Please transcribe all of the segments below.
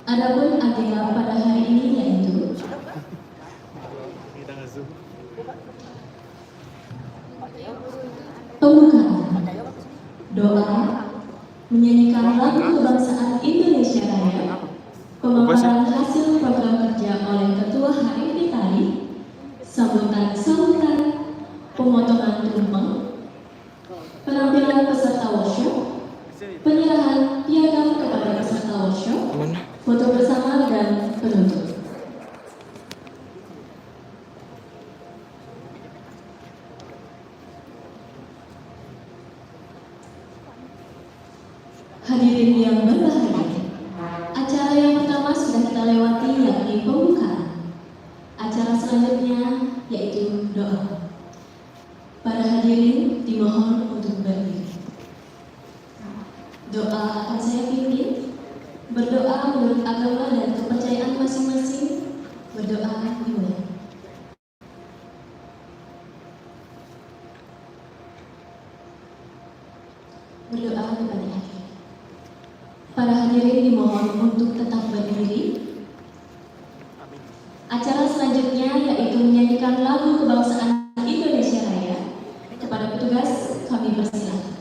Adapun agenda pada hari ini yaitu pembukaan, doa, menyanyikan lagu kebangsaan Indonesia Raya, pemaparan hasil program kerja oleh Ketua HMP Tari, sambutan, pemotongan tumpeng, penampilan peserta workshop, penyerahan piagam kepada peserta workshop, foto bersama dan penutup. Hadirin yang berbahagia, acara yang pertama sudah kita lewati yakni pembukaan. Acara selanjutnya yaitu doa. Para hadirin dimohon untuk berdiri. Doa akan saya pimpin. Berdoa menurut agama dan kepercayaan masing-masing. Berdoa dimulai. Berdoa kepada hadirin. Para hadirin dimohon untuk tetap berdiri. Acara selanjutnya yaitu menyanyikan lagu kebangsaan Indonesia Raya. Kepada petugas kami persilahkan.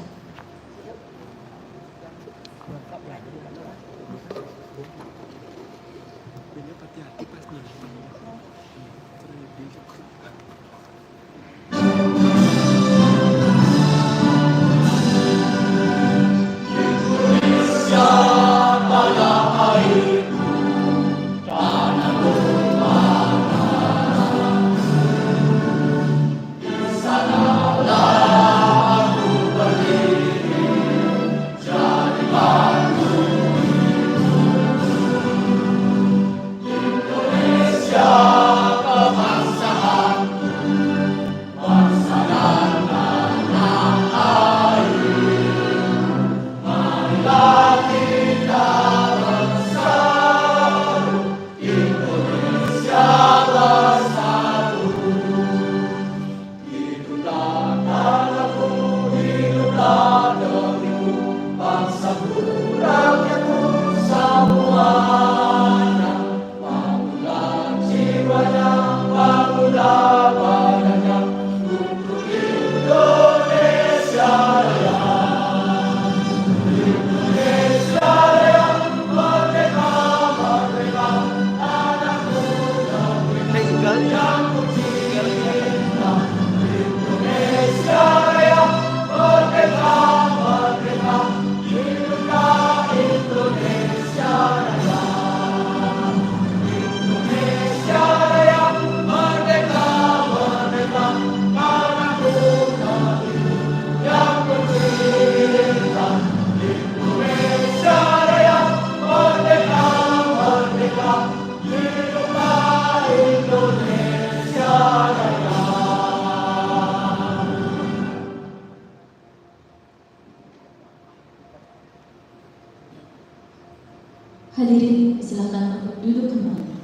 Hadirin silakan untuk duduk kembali.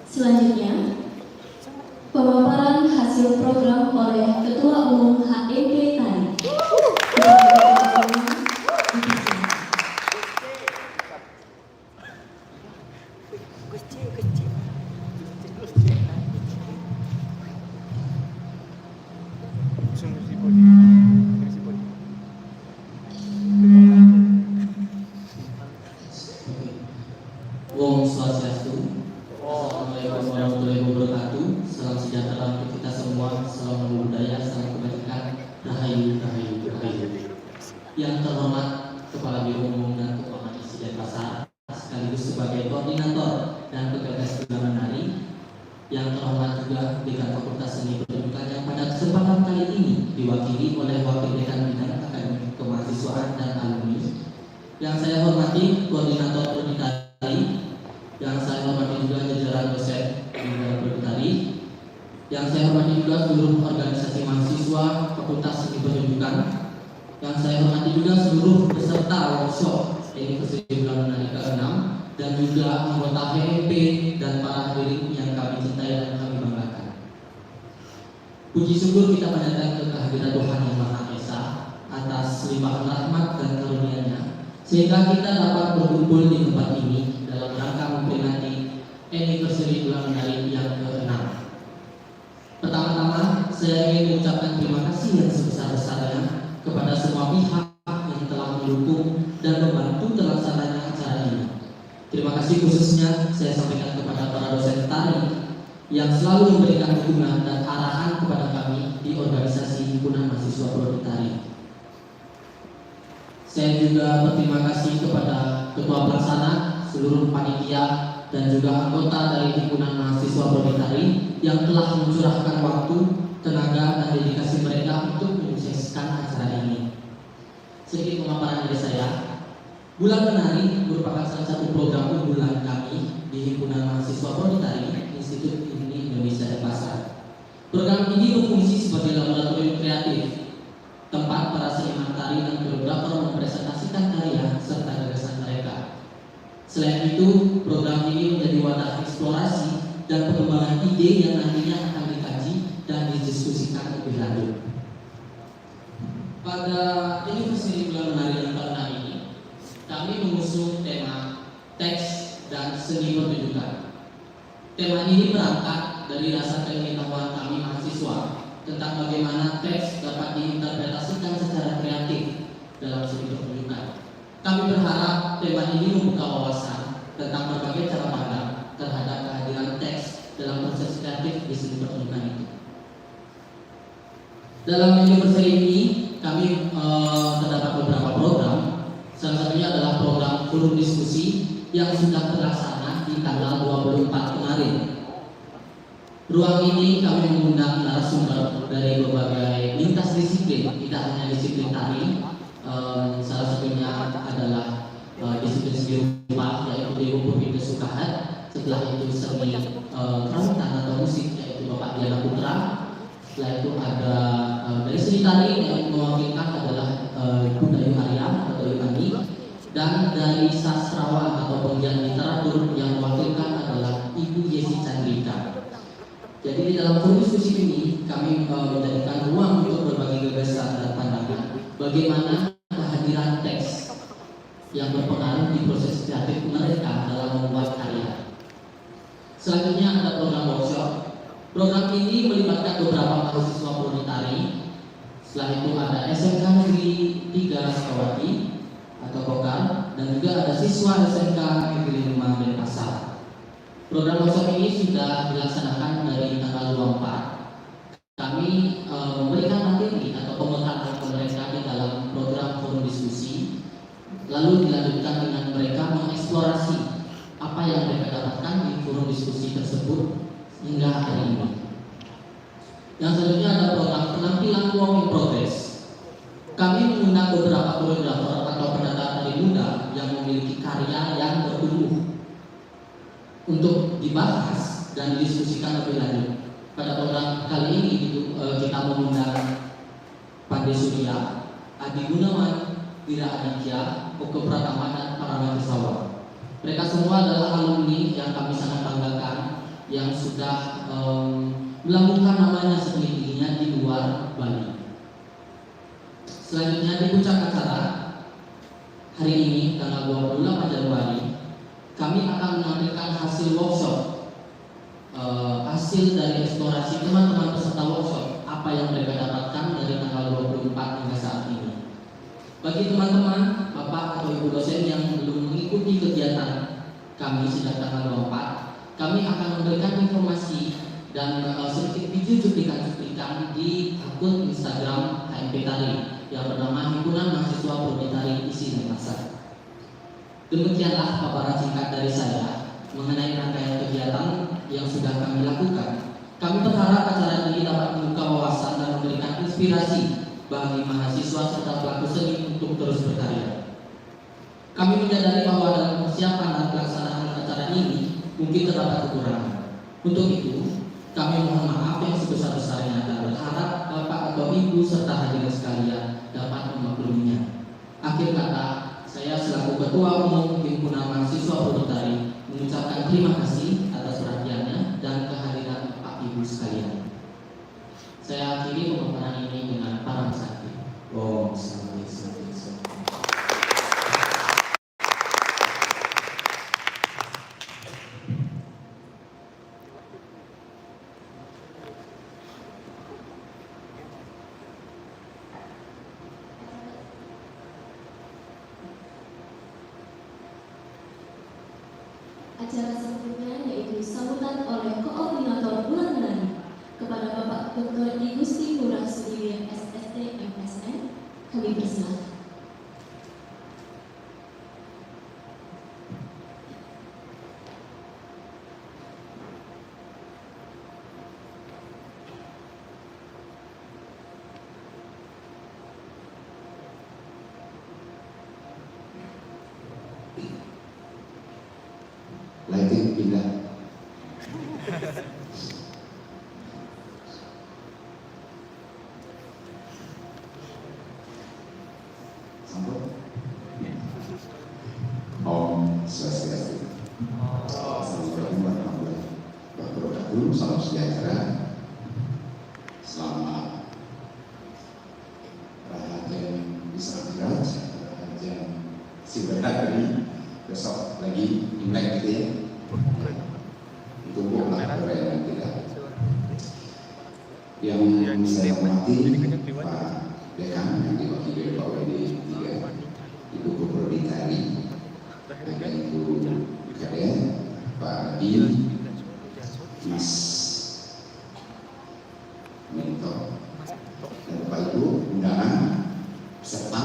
Selanjutnya, pemaparan hasil program oleh Ketua Umum HMP Tari. Om Swastiastu. Assalamualaikum warahmatullahi wabarakatuh. Salam sejahtera untuk kita semua. Salam budaya, salam kebajikan. Rahayu, rahayu, rahayu. Yang terhormat Kepala Biro Umum dan Keuangan Insiden Pasar, sekaligus sebagai koordinator dan penggagas Turnamen Nari. Yang terhormat juga Dekan Fakultas Seni Pertunjukan yang pada kesempatan kali ini diwakili oleh Wakil Dekan Bidang Akademik Kemahasiswaan dan Alumni. Yang saya hormati Koordinator Prodi Tari, yang saya hormati juga jajaran dosen di Prodi Tari, yang saya hormati juga seluruh organisasi mahasiswa Fakultas Seni Pertunjukan, yang saya hormati juga seluruh peserta workshop Universitas Bulan Menari ke-6, dan juga anggota HMP dan para hadirin yang kami cintai dan kami banggakan. Puji syukur kita panjatkan ke kehadiran Tuhan Yang Maha Esa atas limpahan rahmat dan karunia-Nya, sehingga kita dapat berkumpul di tempat ini dalam rangka memperingati anniversary bulan menari yang ke-6. Pertama-tama, saya ingin mengucapkan terima kasih yang sebesar-besarnya kepada semua pihak yang telah mendukung dan membantu terlaksananya acara ini. Terima kasih khususnya saya sampaikan kepada para dosen tari yang selalu memberikan dukungan dan arahan kepada kami di organisasi Himpunan Mahasiswa Prodi Tari. Saya juga berterima kasih kepada Ketua Pelaksana, seluruh panitia, dan juga anggota dari Himpunan Mahasiswa Prodi Tari yang telah mencurahkan waktu, tenaga, dan dedikasi mereka untuk menyukseskan acara ini. Sedikit pemaparan dari saya. Bulan Menari merupakan salah satu program unggulan kami di Himpunan Mahasiswa Prodi Tari Institut Ilmu Indonesia Denpasar. Program ini berfungsi sebagai laboratorium kreatif, tempat para seniman tari dan koreografer mempresentasikan karya serta gagasan mereka. Selain itu, program ini menjadi wadah eksplorasi dan pengembangan ide yang nantinya akan dikaji dan didiskusikan lebih lanjut. Pada anniversary bulan Menari yang ke-6 ini, kami mengusung tema teks dan seni pertunjukan. Tema ini berangkat dari rasa keinginawan kami mahasiswa tentang bagaimana teks dapat diinterpretasikan secara kreatif dalam seni pertunjukan. Kami berharap tema ini membuka wawasan tentang berbagai cara pandang terhadap kehadiran teks dalam proses kreatif di seni pertunjukan itu. Dalam anniversary ini, kami terdapat beberapa program. Salah satunya adalah program forum diskusi yang sudah terlaksana di tanggal 24 kemarin. Ruang ini kami mengundang narasumber dari berbagai lintas disiplin, tidak hanya disiplin tari. Salah satunya adalah disiplin seni rupa, yaitu Dewa Purwinda Sukahat. Setelah itu seni kerawitan atau musik, yaitu Bapak Diana Putra. Setelah itu ada dari seni tari yang mewakilkan adalah Bunda Yuharia atau Yukani, dan dari sastrawan atau penggiat literatur yang mewakilkan adalah Ibu Yesi Chandrika. Jadi di dalam forum diskusi ini kami menjadikan ruang untuk berbagi gagasan dan pandangan bagaimana kehadiran teks yang berpengaruh di proses kreatif mereka dalam membuat karya. Selanjutnya ada program workshop. Program ini melibatkan beberapa mahasiswa prodi tari. Setelah itu ada SMK Negeri 3 Sukawati atau Kokar, dan juga ada siswa SMK Negeri 5 Denpasar. Program workshop ini sudah dilaksanakan dari tanggal 24. Kami memberikan materi atau pembekalan kepada mereka di dalam program forum diskusi, lalu dilanjutkan dengan mereka mengeksplorasi apa yang mereka dapatkan di forum diskusi tersebut hingga hari ini. Yang selanjutnya ada program penampilan work in progress. Kami mengundang beberapa koreografer atau penata tari muda yang memiliki karya yang bertumbuh untuk dibahas dan didiskusikan lebih lanjut. Pada program kali ini kita mengundang Pandey Surya, Adi Gunawan, Wira Aditya, Oke Pratama, dan para mahasiswa. Mereka semua adalah alumni yang kami sangat banggakan, yang sudah melambungkan namanya setinggi-tingginya di luar Bali. Selanjutnya di puncak acara hari ini tanggal 28 Januari kami akan menampilkan hasil workshop, hasil dari eksplorasi teman-teman peserta workshop, apa yang mereka dapatkan dari tanggal 24 hingga saat ini. Bagi teman-teman, Bapak atau Ibu dosen yang belum mengikuti kegiatan kami sejak tanggal 24, kami akan memberikan informasi dan sedikit video cuplikan-cuplikan di akun Instagram HMP Tari yang bernama Himpunan Mahasiswa Prodi Tari Isi Denpasar. Demikianlah paparan singkat dari saya mengenai rangkaian kegiatan yang sudah kami lakukan. Kami berharap acara ini dapat membuka wawasan dan memberikan inspirasi bagi mahasiswa serta pelaku seni untuk terus berkarya. Kami menyadari bahwa dalam persiapan dan pelaksanaan acara ini mungkin terdapat kekurangan. Untuk itu, kami mohon maaf yang sebesar-besarnya dan berharap Bapak atau Ibu serta hadirin sekalian dapat memakluminya. Akhir kata, saya selaku Ketua Umum Himpunan Mahasiswa Prodi Tari mengucapkan terima kasih atas perhatiannya dan kehadiran Bapak Ibu sekalian. Saya akhiri pemaparan ini dengan para sakti. Om Swastiastu. acara selanjutnya yaitu sambutan oleh Koordinator Bulan Menari kepada Bapak Dr. I Gusti Ngurah Sudiwir SST MSN. Kami persilakan. Lighting pindah. Sambut. Om Swastiastu. Assalamualaikum warahmatullahi wabarakatuh. Salam sejahtera. Selamat Rahajan Wisramiraj, Rahajan Siberhadri. Besok lagi Imlek gitu ya. Itu bukanlah perayaan kita. Yang saya hormati Pak Dekan yang diwakili oleh Pak WD 3, Ibu Koproditari, ada Ibu Kaden, Pak Adi, Mas Minto, dan Bapak Ibu undangan serta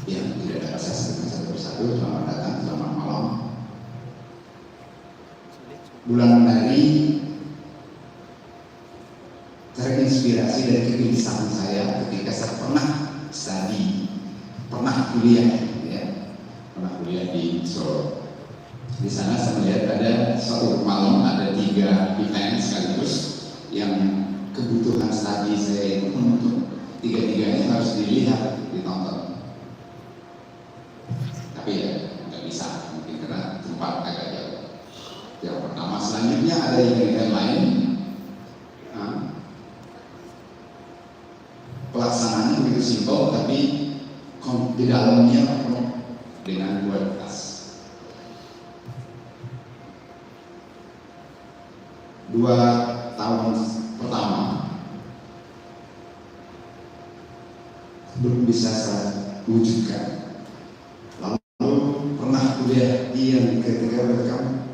yang tidak dapat saya sebutkan satu persatu. Selamat datang, selamat malam. Bulan Menari terinspirasi dari kegelisahan saya ketika saya pernah kuliah, ya, di Solo. Di sana saya melihat ada suatu malam ada 3 event sekaligus yang kebutuhan studi saya itu menuntut 3-3-nya harus dilihat, ditonton. Tapi ya nggak bisa, mungkin karena tempat agak jauh. Yang pertama, selanjutnya ada event lain. Pelaksanaannya begitu simpel, tapi di dalamnya penuh dengan kualitas. 2 tahun pertama belum bisa saya wujudkan. Lalu pernah kuliah yang ketika kamu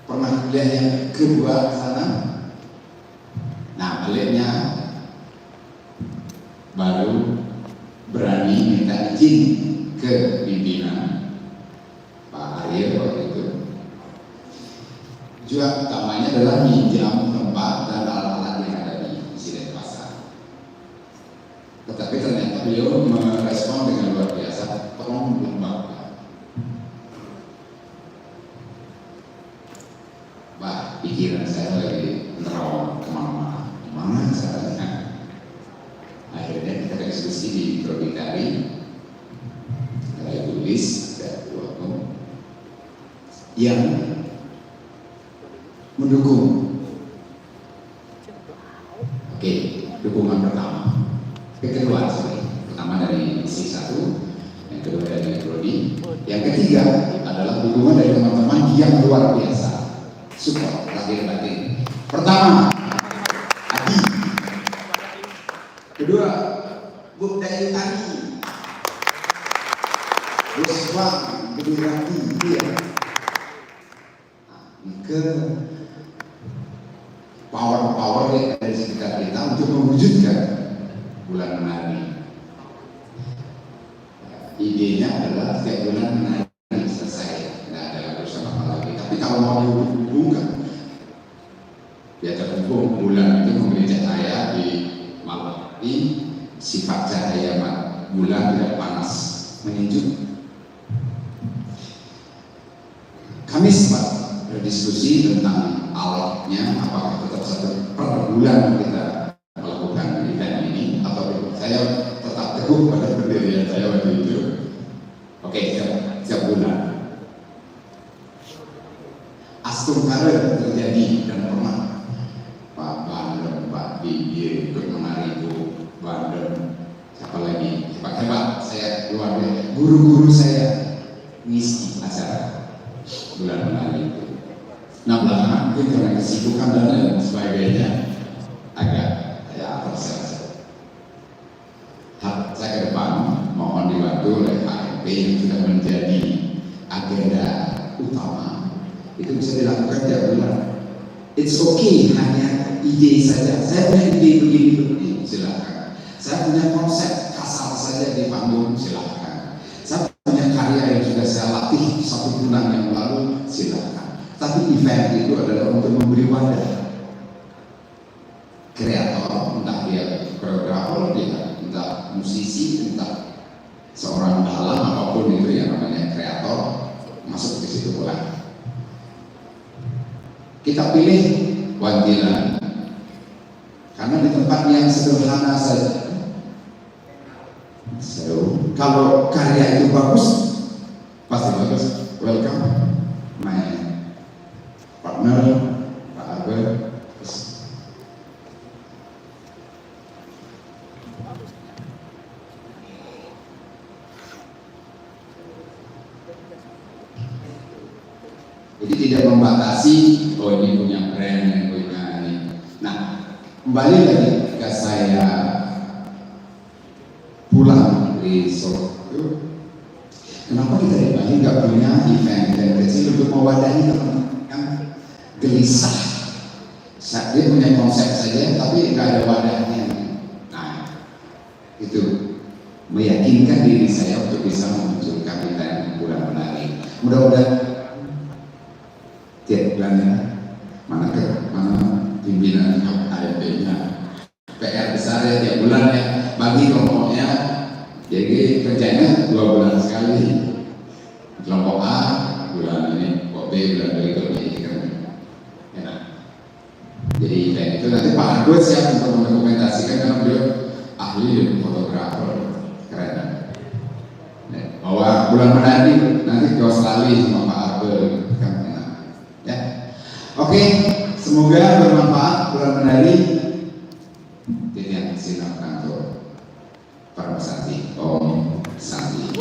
pernah kuliah yang kedua sana. Nah, baliknya baru berani minta izin ke pimpinan Pak Arya waktu itu. Juga utamanya adalah minjam tempat dan alat-alat yang ada di sini pasar. Tetapi ternyata beliau merespon dengan luar biasa, tolong lembaga. Wah, pikiran saya lagi nerawang kemana-mana. Gimana caranya? Akhirnya kita diskusi di Proditari. Ada tulis, ada keluarga yang mendukung. Oke, dukungan pertama. Kedua, pertama dari sisi 1, yang kedua dari Prodi, yang ketiga adalah dukungan dari teman-teman yang luar biasa. Support lahir batin. Pertama, Adi. Kedua, Bu Dayu Tani. Ruswan, Berdurati, dia. Ke power yang ada di sekitar kita untuk mewujudkan bulan menari. Idenya adalah setiap bulan menari selesai, tidak ada urusan apa lagi. Tapi kalau mau dihubungkan, ya terhubung bulan itu memberi cahaya di malam ini, sifat cahaya bulan tidak panas, menunjuk. Kami sempat berdiskusi tentang alatnya, apakah tetap satu per bulan kita melakukan event ini atau saya tetap teguh pada pendirian saya waktu itu. Oke, siap bulan. Astungkara terjadi dan pernah Pak Bandem, Pak Bibi, ikut menari Bu Bandem, siapa lagi? Hebat, saya luar biasa. Guru-guru saya ngisi acara bulan menari itu. Nah, belakangan mungkin karena kesibukan dan lain sebagainya agak ya terserah. lakukan tiap bulan. It's okay, hanya ide saja. Saya punya ide begini, silakan. Saya punya konsep kasar saja di panggung, silakan. Saya punya karya yang sudah saya latih 1 bulan yang lalu, silakan. Tapi event itu adalah untuk memberi wadah. Kreator, entah dia koreografer, entah musisi, entah seorang dalang, apapun itu yang namanya kreator, masuk di situ pula. Kita pilih Wantilan karena di tempat yang sederhana saja. So, kalau karya itu bagus, pasti bagus. Welcome, my partner, Pak Albert. Jadi tidak membatasi, oh ini punya brand, yang punya ini. Nah, kembali lagi ketika saya pulang dari Solo, kenapa kita di Bali nggak punya event kecil untuk mewadahi teman-teman yang gelisah? Dia punya konsep saja, tapi nggak ada wadahnya. Nah, itu meyakinkan diri saya untuk bisa memunculkan event bulan menari. Mudah-mudahan tiap bulannya mana pimpinan AFP-nya PR besar ya tiap bulan ya, bagi kelompoknya, jadi kerjanya 2 bulan sekali, kelompok A bulan ini, kelompok B bulan berikutnya kan. Ya. Jadi event itu nanti Pak Agus siap untuk mendokumentasikan karena beliau ahli fotografer, keren kan? Ya. Bahwa bulan menanti nanti ke Australia sama Pak Agus kan. Oke, semoga bermanfaat bulan menari. Jadi silakan untuk para pesanti, Om Santi.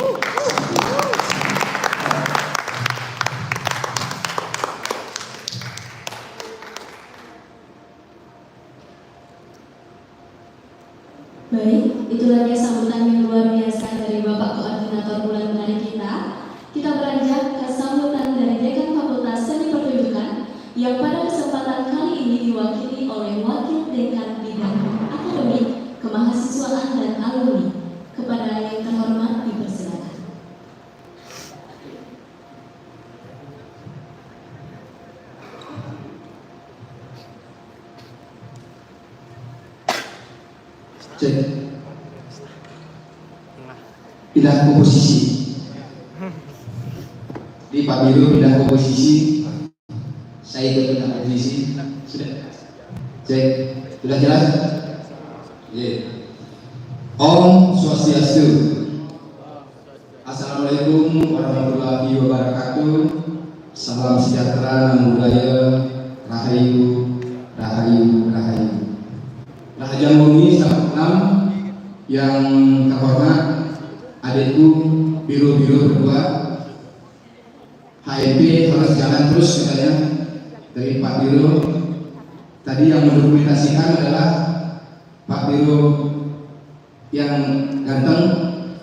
Baik, itulah dia sambutan yang luar biasa dari Bapak Koordinator Bulan Menari kita. Kita beranjak ke sambutan dari Dekan Fakultas Seni Pertunjukan yang pada kesempatan kali ini diwakili oleh Wakil Dekan Bidang Akademik, Kemahasiswaan dan Alumni. Kepada yang terhormat dipersilakan. Cek. Pindah komposisi. Di Pak Biru pindah komposisi. Saya ikut pindah komposisi. Sudah. Cek. Sudah jelas? Yeah. Om Swastiastu. Assalamualaikum warahmatullahi wabarakatuh. Salam sejahtera, namo buddhaya, rahayu, rahayu, rahayu. Raja Murni salam kenal yang terhormat adikku biru-biru berdua. HMP harus jalan terus katanya dari Pak Biro. Tadi yang mendokumentasikan adalah Pak Biro yang ganteng.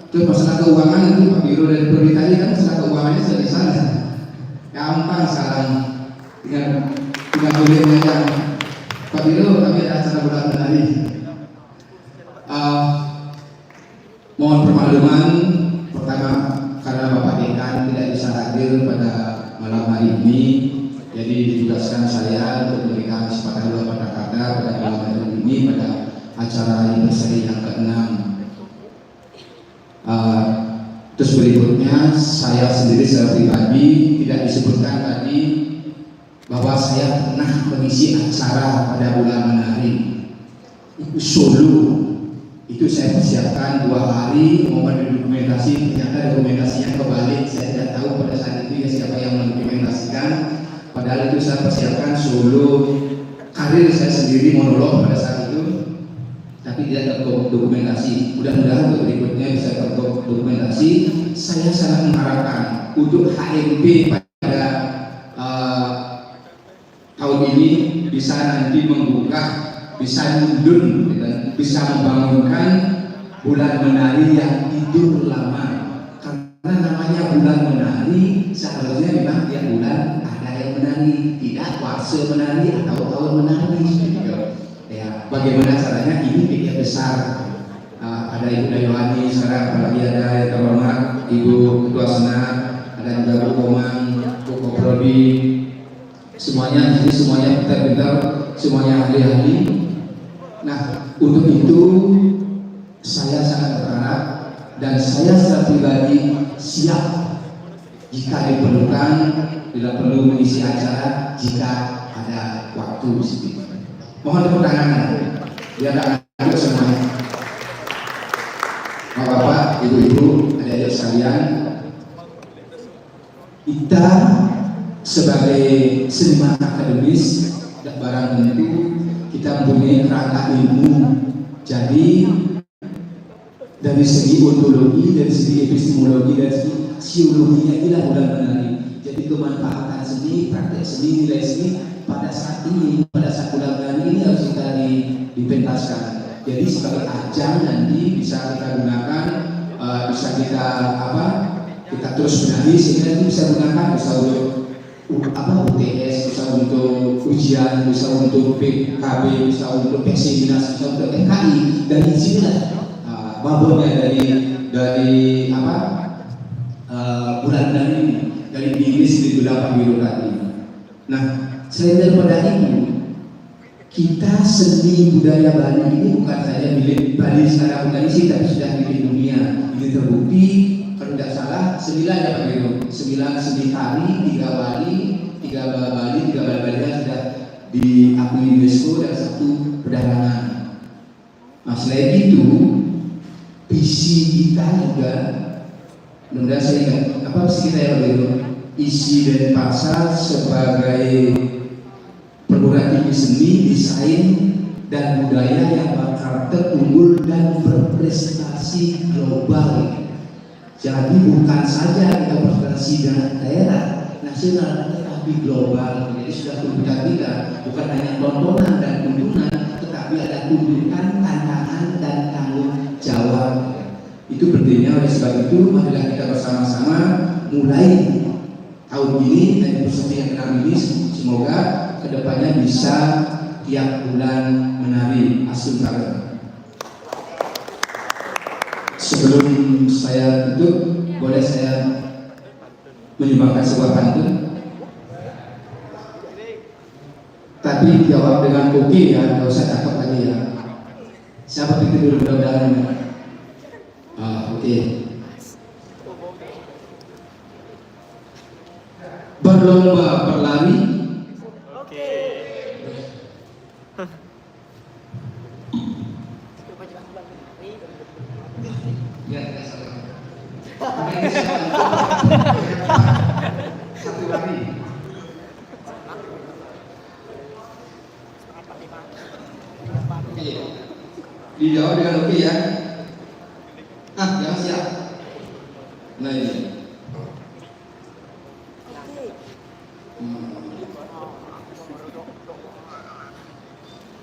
Terus masalah keuangan itu Pak Biro dari Prodi tadi kan masalah keuangannya sudah di sana. Gampang sekarang tinggal kuliahnya aja. Pak Biro, kami ada acara bulan menari. Mohon permakluman pertama karena Bapak Dekan tidak bisa hadir pada malam hari ini, jadi ditugaskan saya untuk memberikan sepatah dua patah kata pada malam hari ini pada acara anniversary yang ke-6. Terus berikutnya saya sendiri secara pribadi tidak disebutkan tadi bahwa saya pernah mengisi acara pada bulan menari Solo. Itu saya persiapkan 2 hari mau mendokumentasi, ternyata dokumentasinya kebalik. Saya tidak tahu pada saat itu ya siapa yang mendokumentasikan. Padahal itu saya persiapkan Solo, karir saya sendiri monolog pada saat itu, tapi tidak terdokumentasi. Mudah-mudahan untuk berikutnya bisa terdokumentasi. Saya sangat mengharapkan untuk HMP pada tahun ini bisa nanti membuka, bisa nundun, bisa membangunkan bulan menari yang tidur lama. Karena namanya bulan menari seharusnya memang tiap bulan ada yang menari, tidak kuasa menari atau tahun menari gitu. Ya, bagaimana caranya ini pikir besar. Ada Ibu Dayuhani sekarang, apalagi ada yang terhormat Ibu Ketua Senat, ada juga Bu Komang, Bu Koprodi, semuanya jadi semuanya pintar-pintar, semuanya ahli-ahli. Nah, untuk itu saya sangat berharap dan saya secara pribadi siap jika diperlukan, bila perlu mengisi acara jika ada waktu sedikit. Mohon tepuk tangan biar anak-anak semuanya. Bapak, Ibu-ibu, adik-adik sekalian, kita sebagai seniman akademis dan barang tentu kita mempunyai kerangka ilmu. Jadi dari segi ontologi, dari segi epistemologi, dari segi siologinya inilah bulan menari. Jadi kemanfaatan seni, praktek seni, nilai seni pada saat ini, pada saat bulan menari ini harus kita dipentaskan. Jadi sebagai ajang nanti bisa kita gunakan, bisa kita kita terus menari sehingga itu bisa gunakan, bisa untuk UTS, bisa untuk ujian, bisa untuk PKB, bisa untuk PSI Dinas, bisa untuk FKI. Dari sinilah babonnya dari bulan ini, dari Inggris di beberapa birokrasi. Nah, selain daripada itu, kita seni budaya Bali ini bukan saja milik Bali secara organisasi, tapi sudah milik dunia. Ini terbukti, kalau tidak salah, 9 ya Pak Gero, 9 seni tari, 3 Bali, 3 Bali, 3 Bali sudah diakui UNESCO dan 1 perdagangan. Nah, selain itu, visi kita juga, mudah-mudahan saya ingat, apa visi kita ya Pak Gero? Isi dan pasar sebagai perguruan tinggi seni, desain, dan budaya yang berkarakter unggul dan berprestasi global. Jadi bukan saja kita berprestasi dengan daerah nasional, tetapi global. Jadi sudah tuntutan kita bukan hanya tontonan dan tuntunan, tetapi ada tuntutan, tantangan, dan tanggung jawab. Itu pentingnya. Oleh sebab itu, marilah kita bersama-sama mulai tahun ini dan persepsi yang ini semoga kedepannya bisa tiap bulan menari Asun Karen. Sebelum saya tutup, boleh saya menyumbangkan sebuah pantun? Tapi jawab dengan oke ya, nggak usah cakap lagi ya. Siapa pikir dulu mudah-mudahan? Oke. Berlomba berlari. Ya, satu lagi. Oke. Dijawab dengan oke ya. Jangan siap. Nah ini.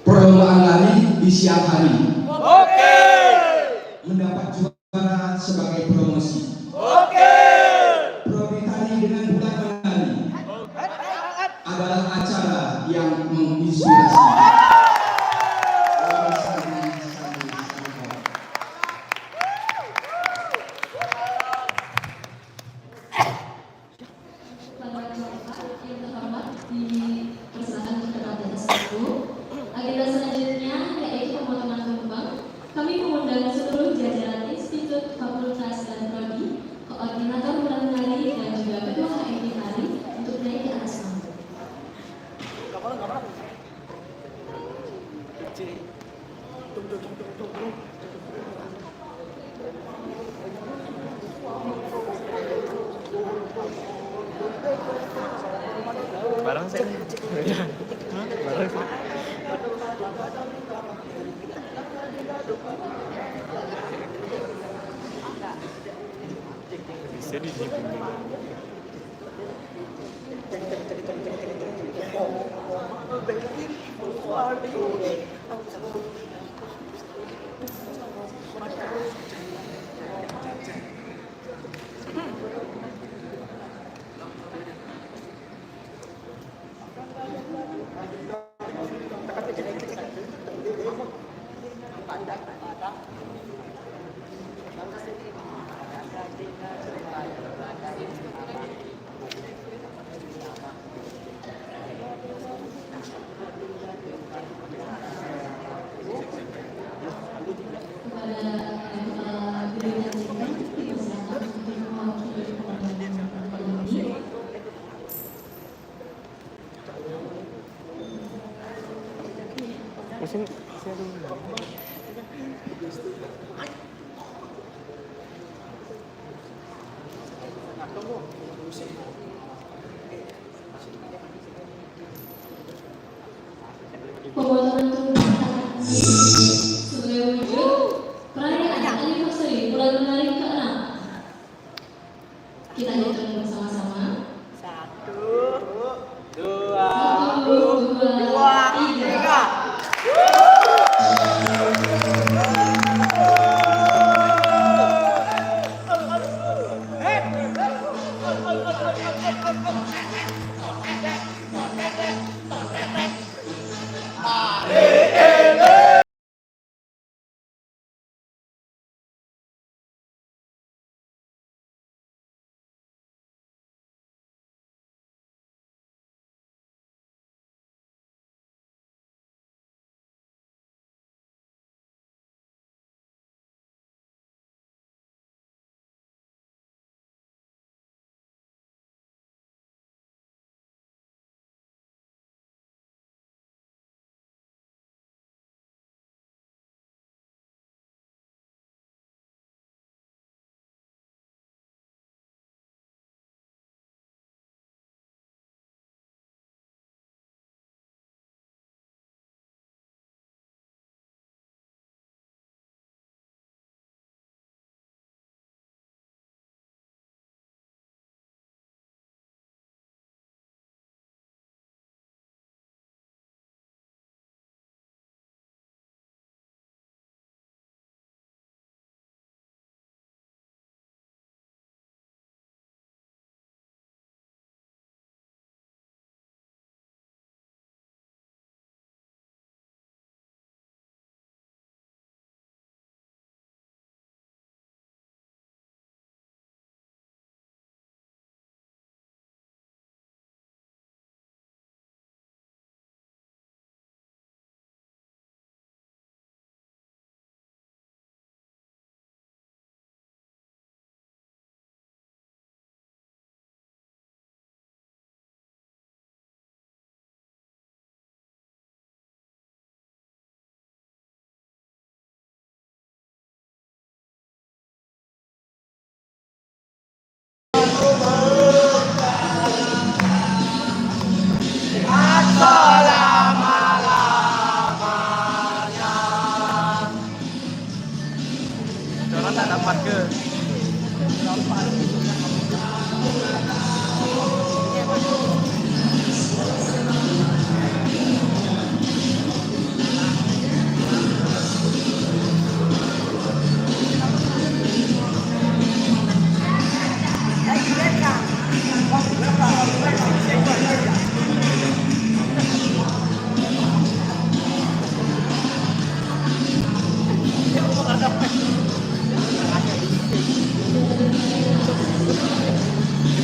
Perlombaan lari di siang hari. Oke. Mendapat juara sebagai promosi. Oke. Prodi tari dengan bulan menari adalah acara yang menginspirasi. Agenda selanjutnya yaitu pemotongan tumpeng. Kami mengundang seluruh jajaran institut, fakultas, dan prodi, koordinator bulan menari, dan juga ketua HMD Tari untuk naik ke atas panggung. Barang saya. Barang saya. Bisa disimpan. Pemotongan tumpang sebagai wujud perayaan anniversary bulan menarik ke-6. Kita hitung bersama-sama. 1, 2, 1, 2, 3. Orang tak dapat ke?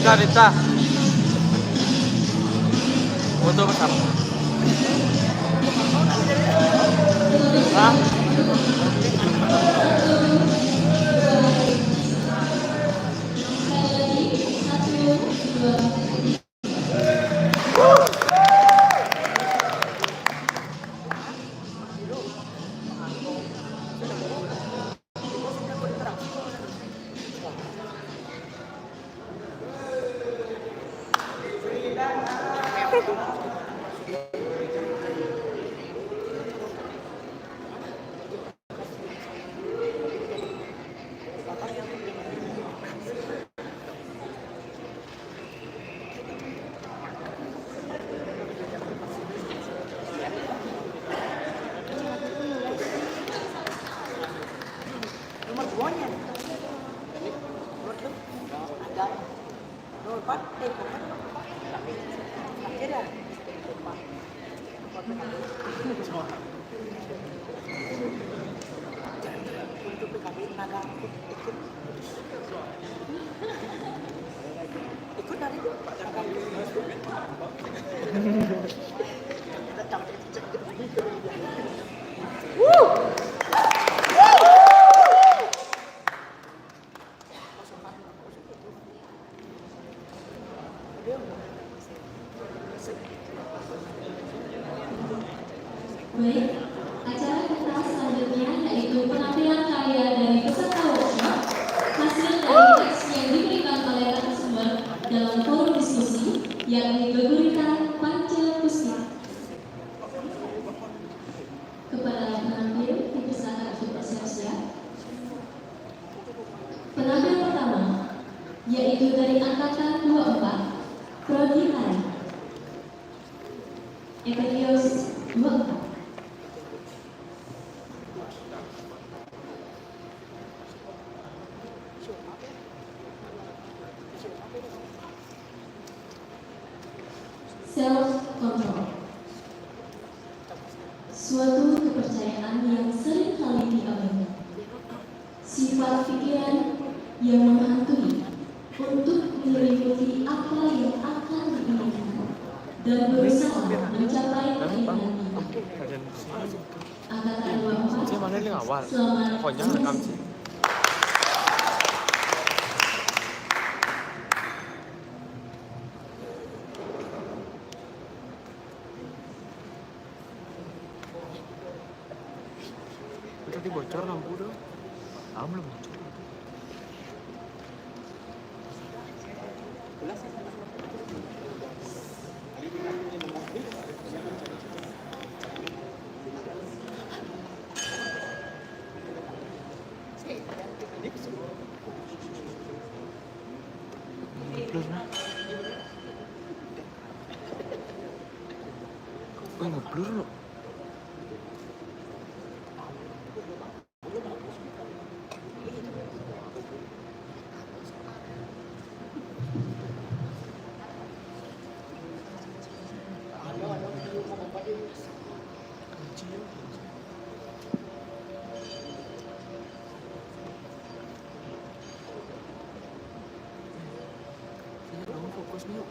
Rita, foto bersama. Hah? Baik, Kepada penampil dipersilakan untuk bersiap-siap. Penampil pertama yaitu dari angkatan 24 Prodi Lari Evelios 24. Self-control, suatu kepercayaan yang sering kali diabaikan, sifat pikiran yang menghantui untuk meliputi apa yang akan diinginkan dan berusaha mencapai keinginan itu. Angkatan 24, Saya mana yang awal? selamat Pokoknya rekam sih. Tadi bocor lampu dong. Belum bocor. Ngeblur loh. Fokusnya.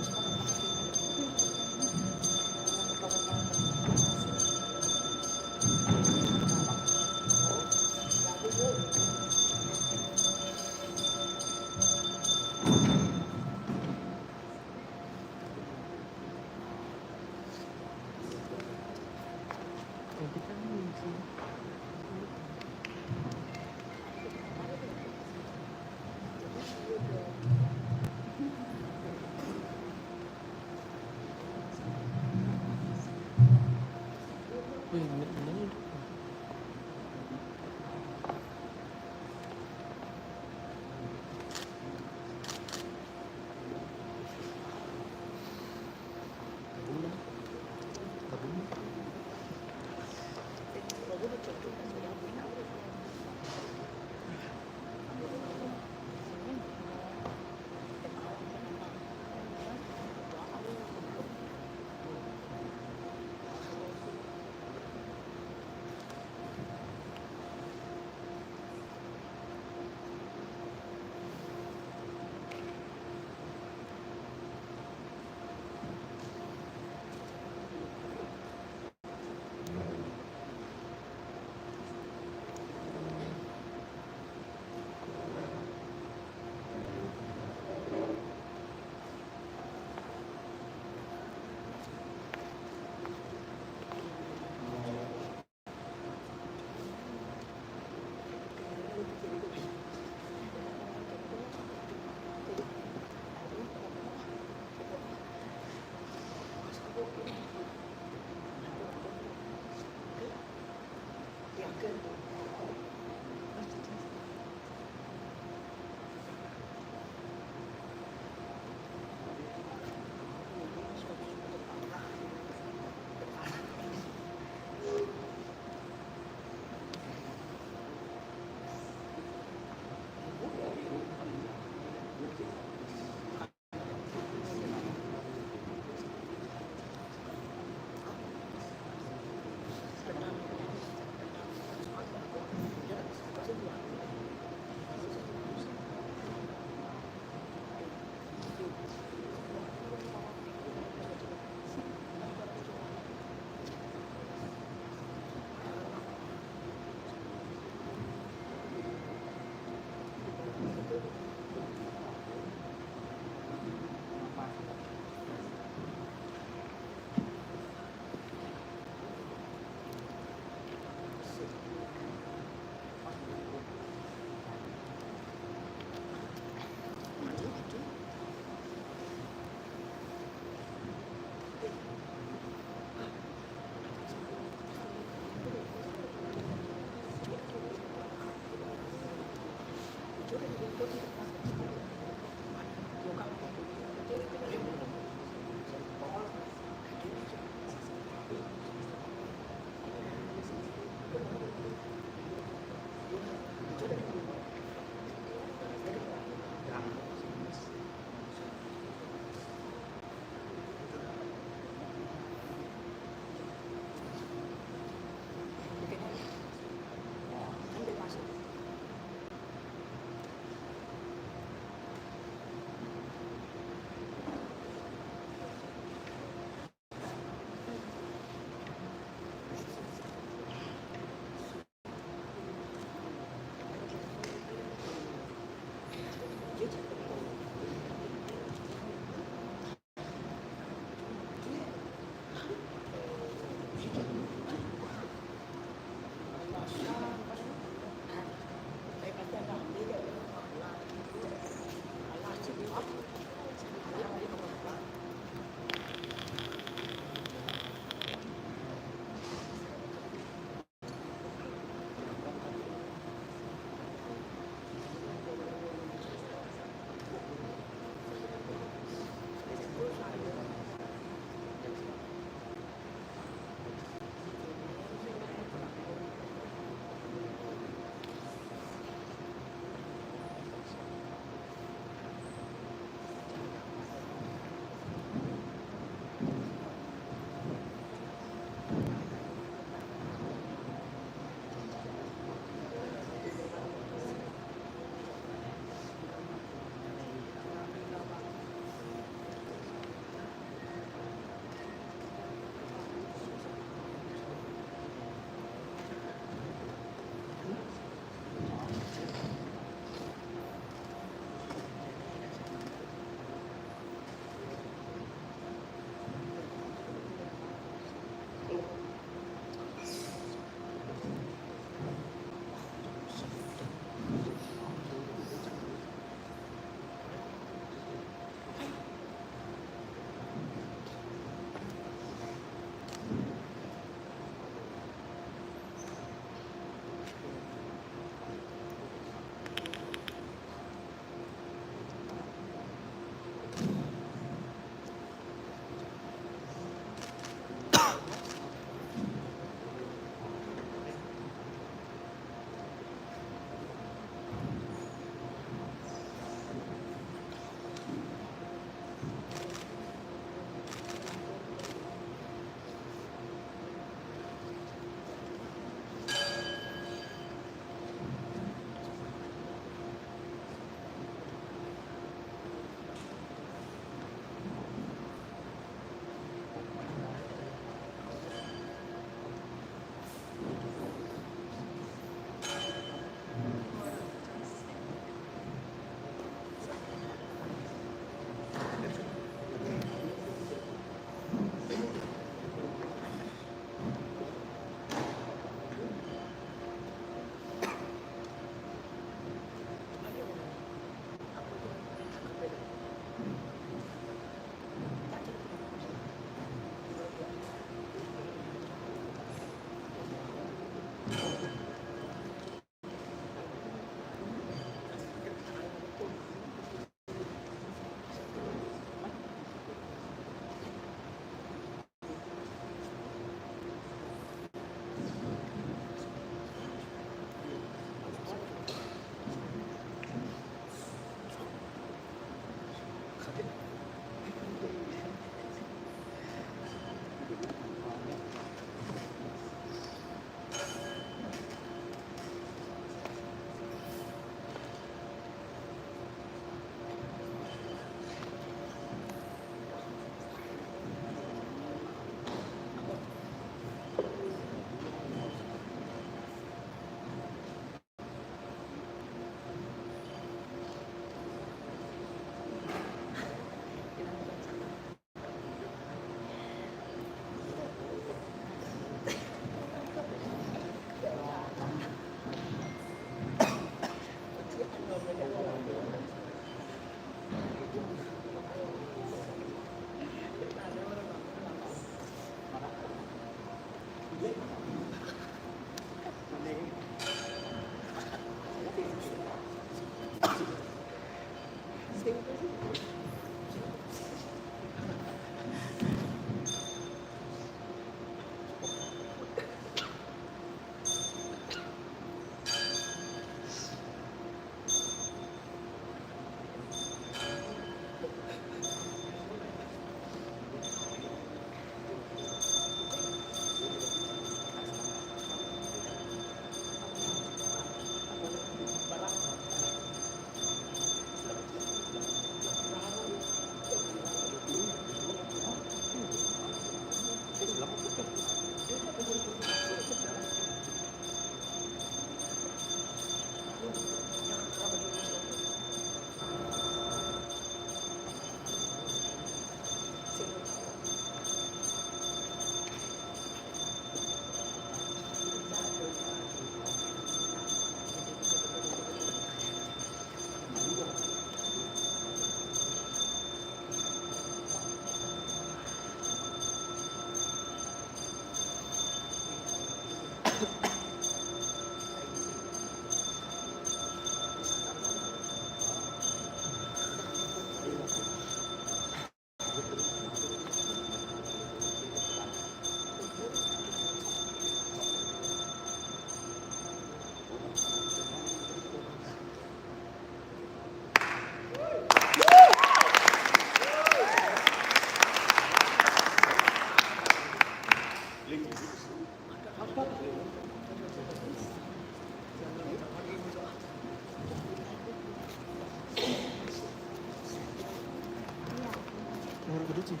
Orang kedua sih.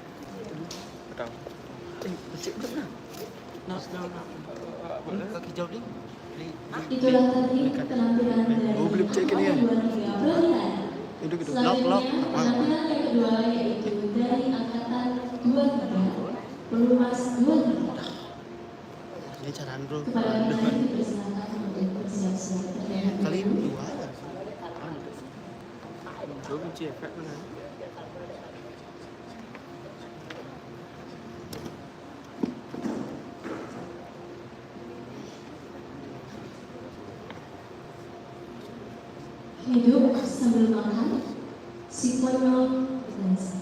Tahu. Becik mana? Nak kaki jauh ni. Itulah tadi penampilan dari Oh, beli becik ni kan? Itu gitu. Lap. Penampilan yang kedua yaitu dari angkatan 23 Pelumas 23. Ini cara Andro. Kepada kalian dipersilakan untuk bersiap-siap terhadap Kali ini dua aja. Dua becik efek mana? hidup sambil makan, si konyol dansa.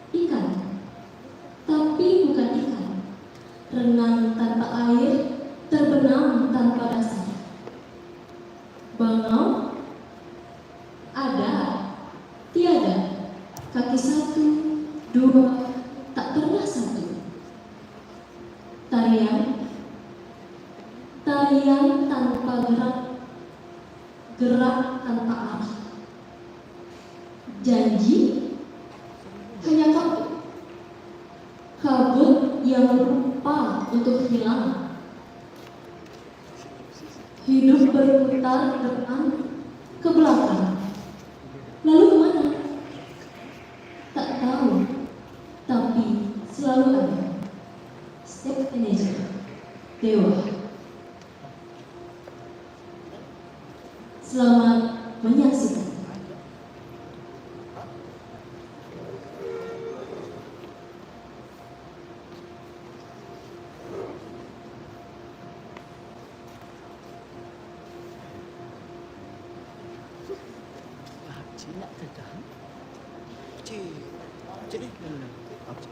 Ikan, tapi bukan ikan. Renang tanpa air, terbenam tanpa dasar. Bangau, ada, tiada. Kaki satu, dua, tak pernah satu. Tarian tanpa gerak tanpa arah. Janji hanya kabut yang lupa untuk hilang. Hidup berputar depan ke belakang. Lalu kemana? Tak tahu, tapi selalu ada. Step manager, Dewa. Selamat menyaksikan. Cik nak tekan. Cik ni mana? Apa?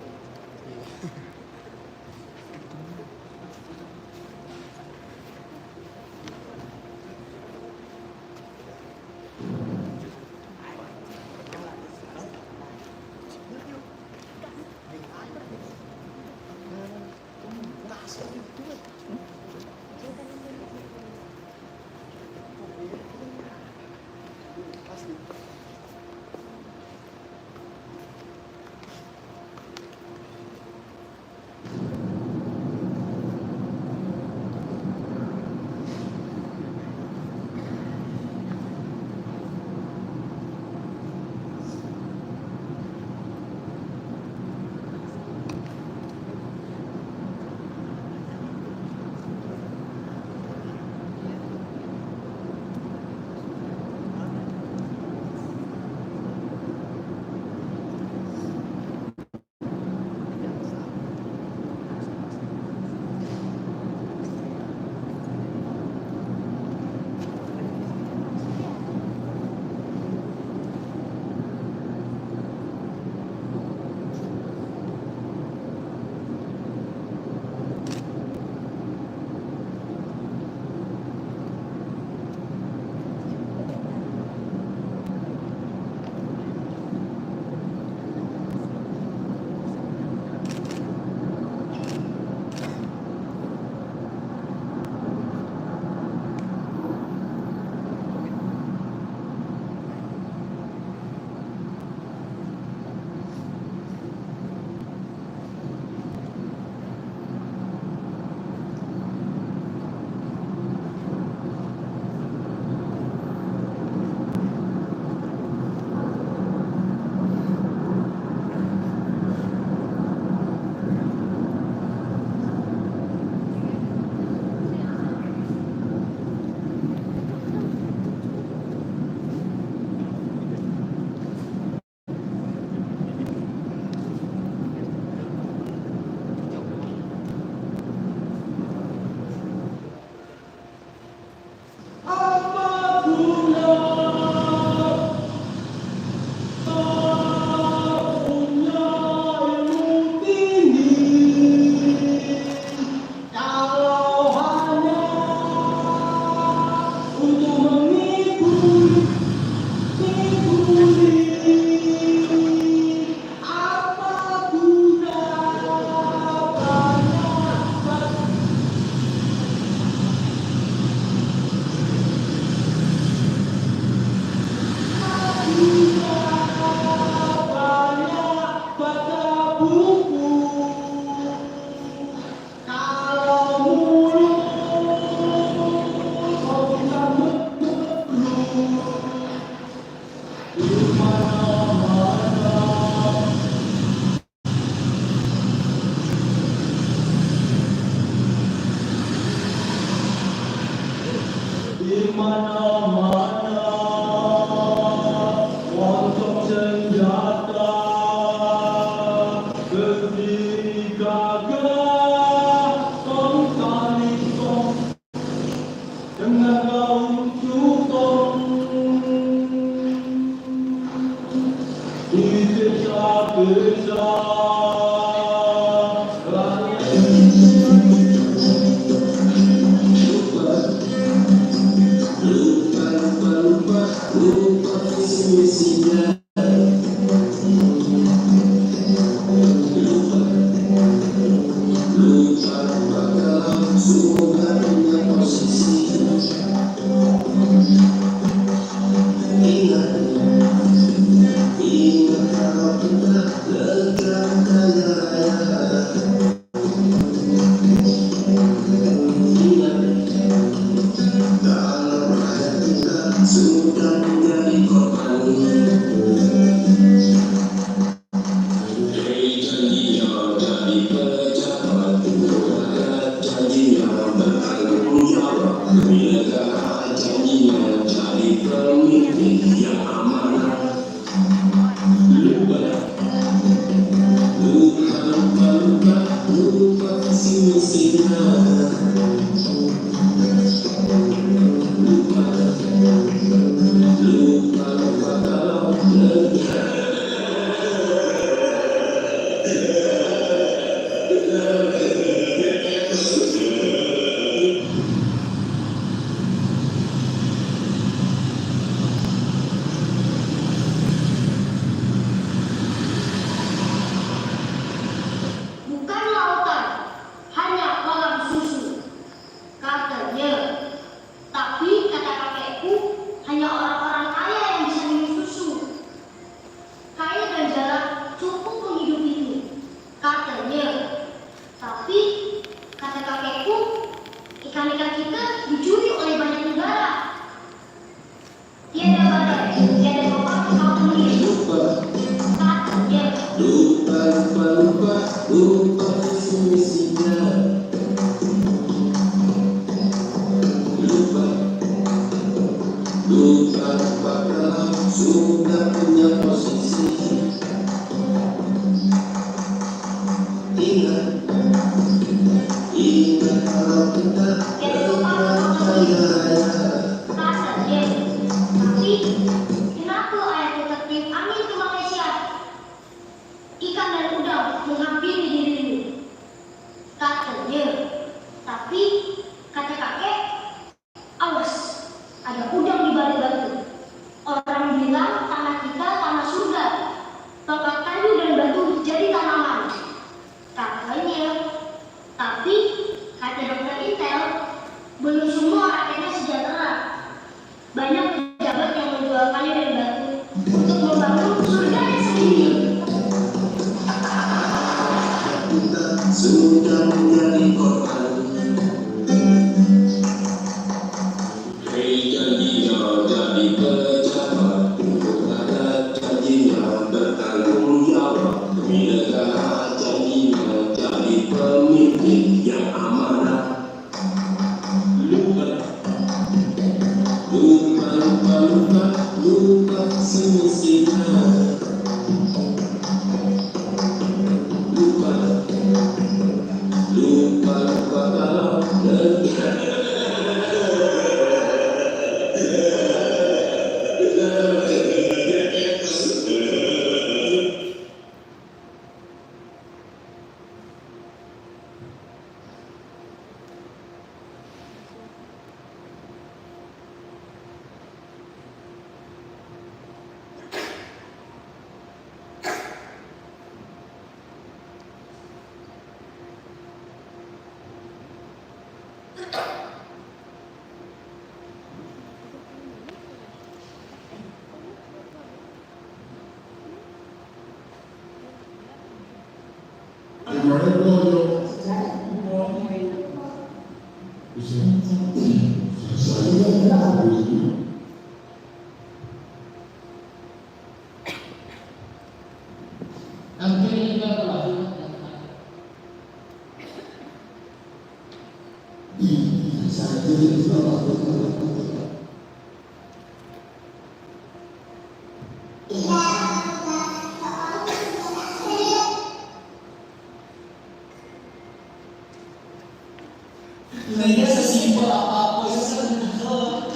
Nilainya sesimpel apapun, sesimpel.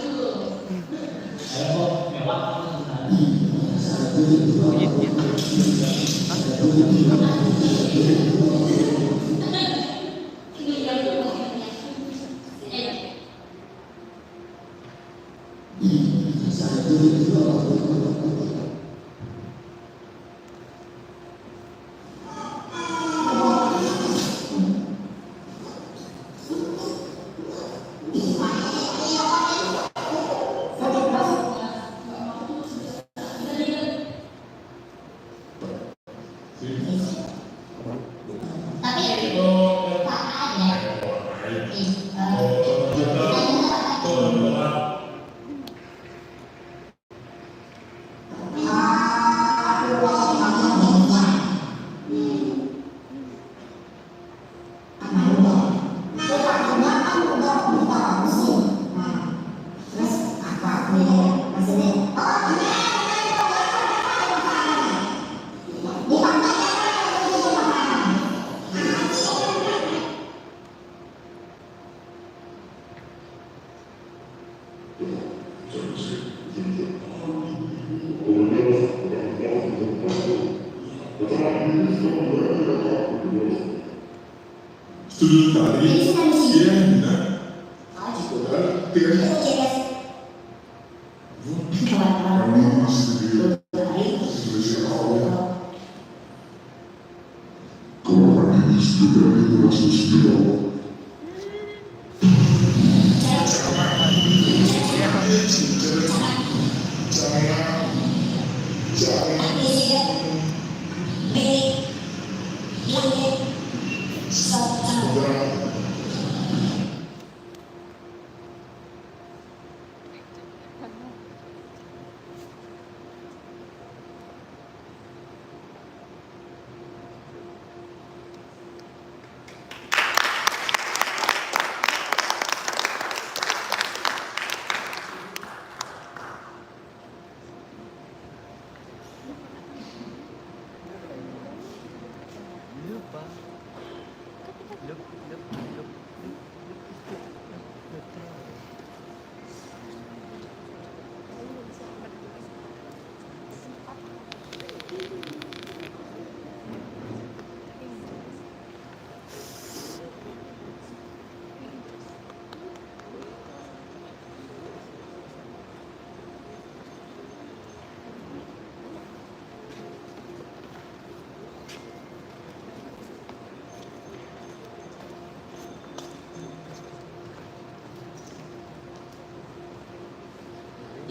Ayo kok mewah. Studi tadi, iya benar.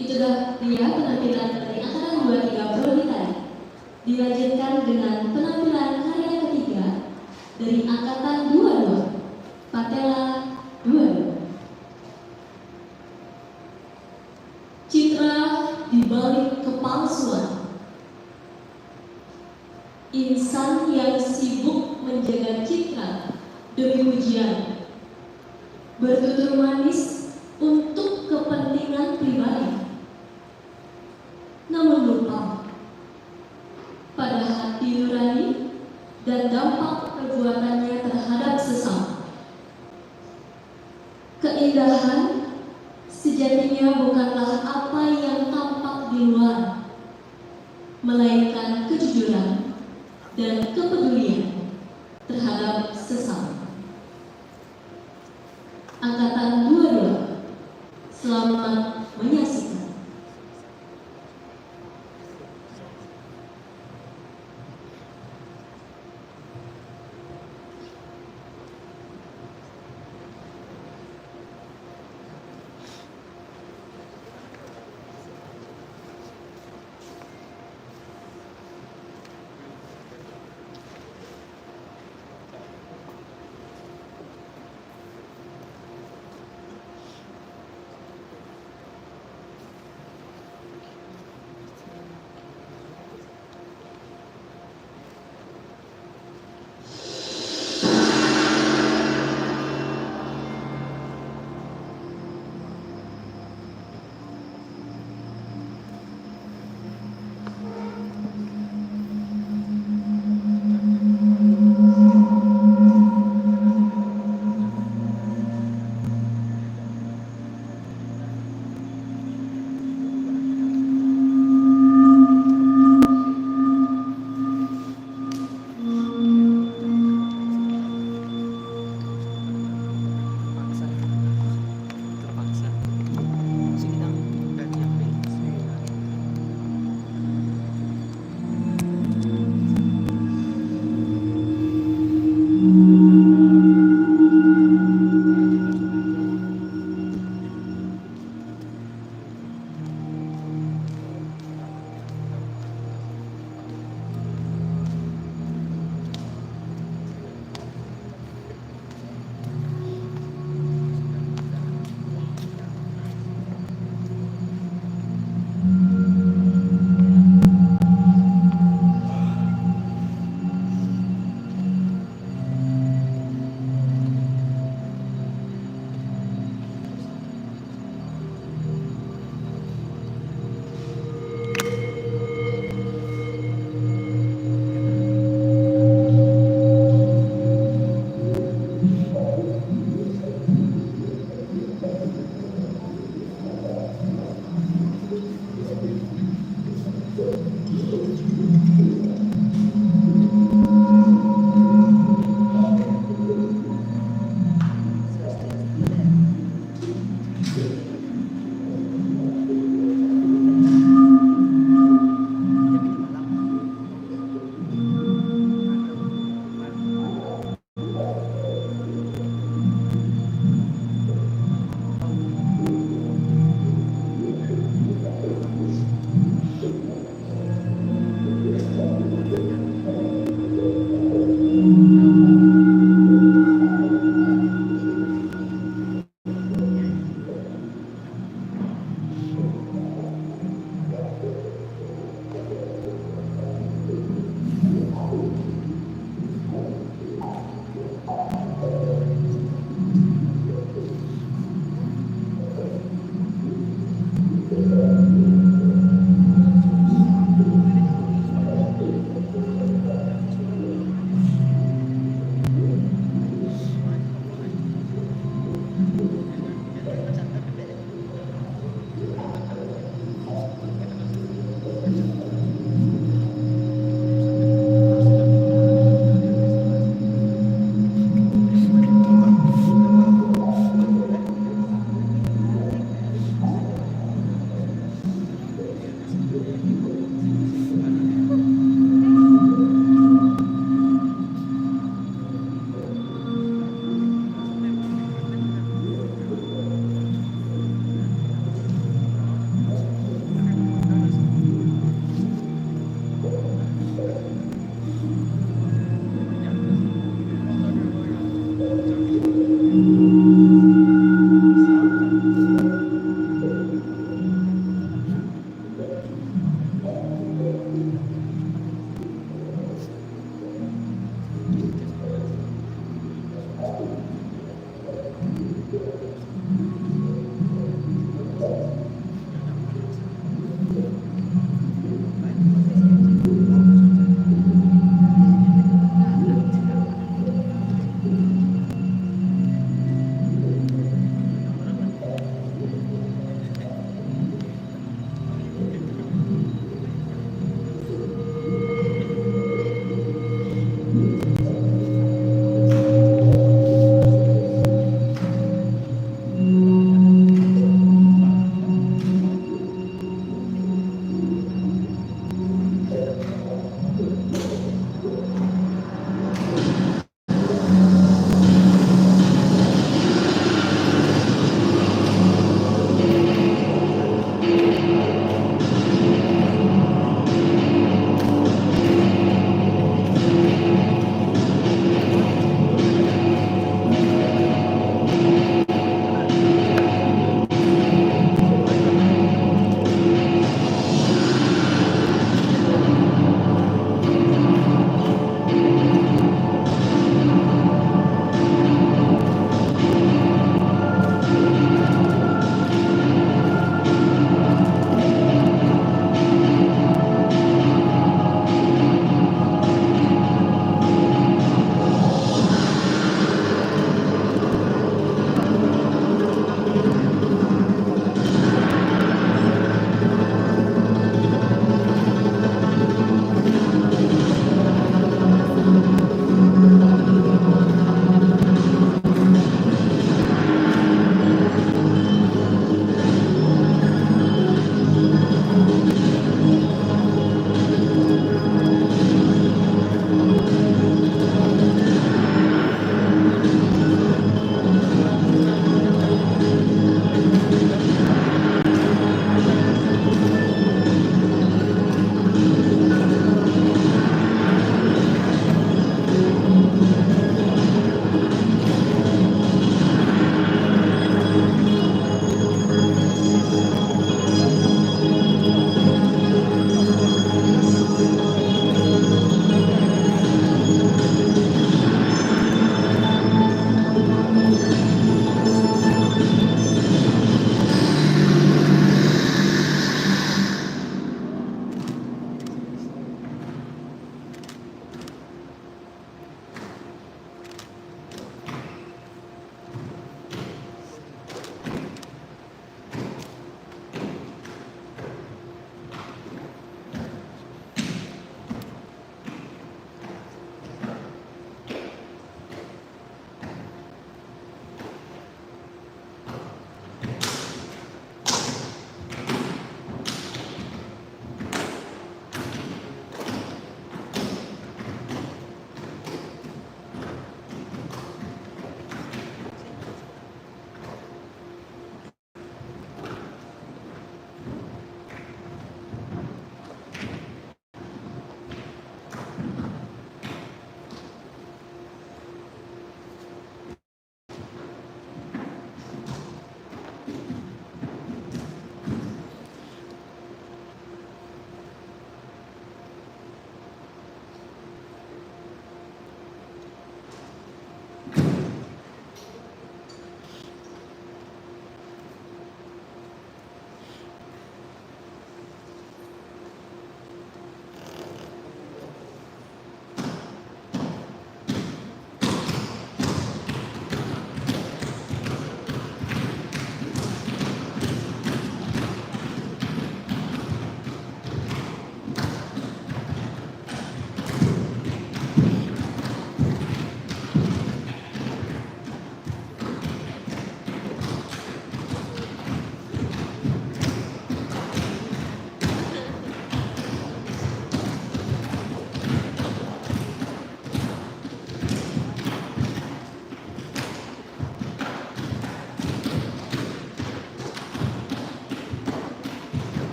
Itulah dia penampilan dari angkatan 23 Prodi tadi. Dilanjutkan dengan penampilan karya ketiga dari angkatan 22, Patela 22. Citra di balik kepalsuan. Insan yang sibuk menjaga citra demi ujian, bertutur manis untuk kepentingan pribadi, namun lupa pada hati nurani dan dampak perbuatannya terhadap sesama. Keindahan sejatinya bukanlah apa yang tampak di luar, melainkan kejujuran dan kepedulian terhadap sesama. Angkatan 22, selamat menyaksikan.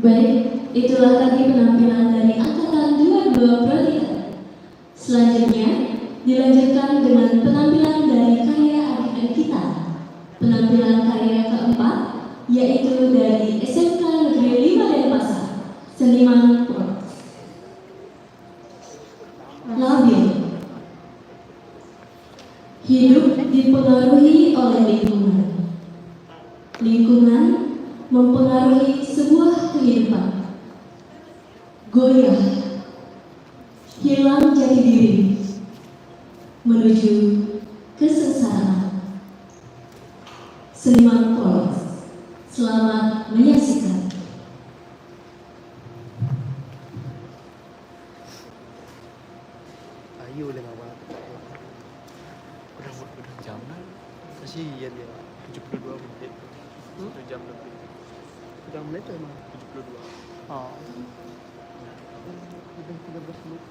Baik, itulah tadi penampilan dari Angkatan 22 Prodikat. Selanjutnya, dilanjutkan dengan penampilan dari karya adik-adik kita. Penampilan karya keempat, yaitu dari SMK Negeri 5 Denpasar, seniman Port. Labil. Hidup dipengaruhi oleh lingkungan. Lingkungan mempengaruhi sebuah kehidupan. Goyah, hilang jati diri, menuju kesengsaraan. Seniman Polos, selamat menyaksikan. Ayo udah ngawal. Udah jam lah. Kasihan dia. 72 menit. 1 jam lebih. Udah menit tuh emang 72. Oh. Udah 13 menit.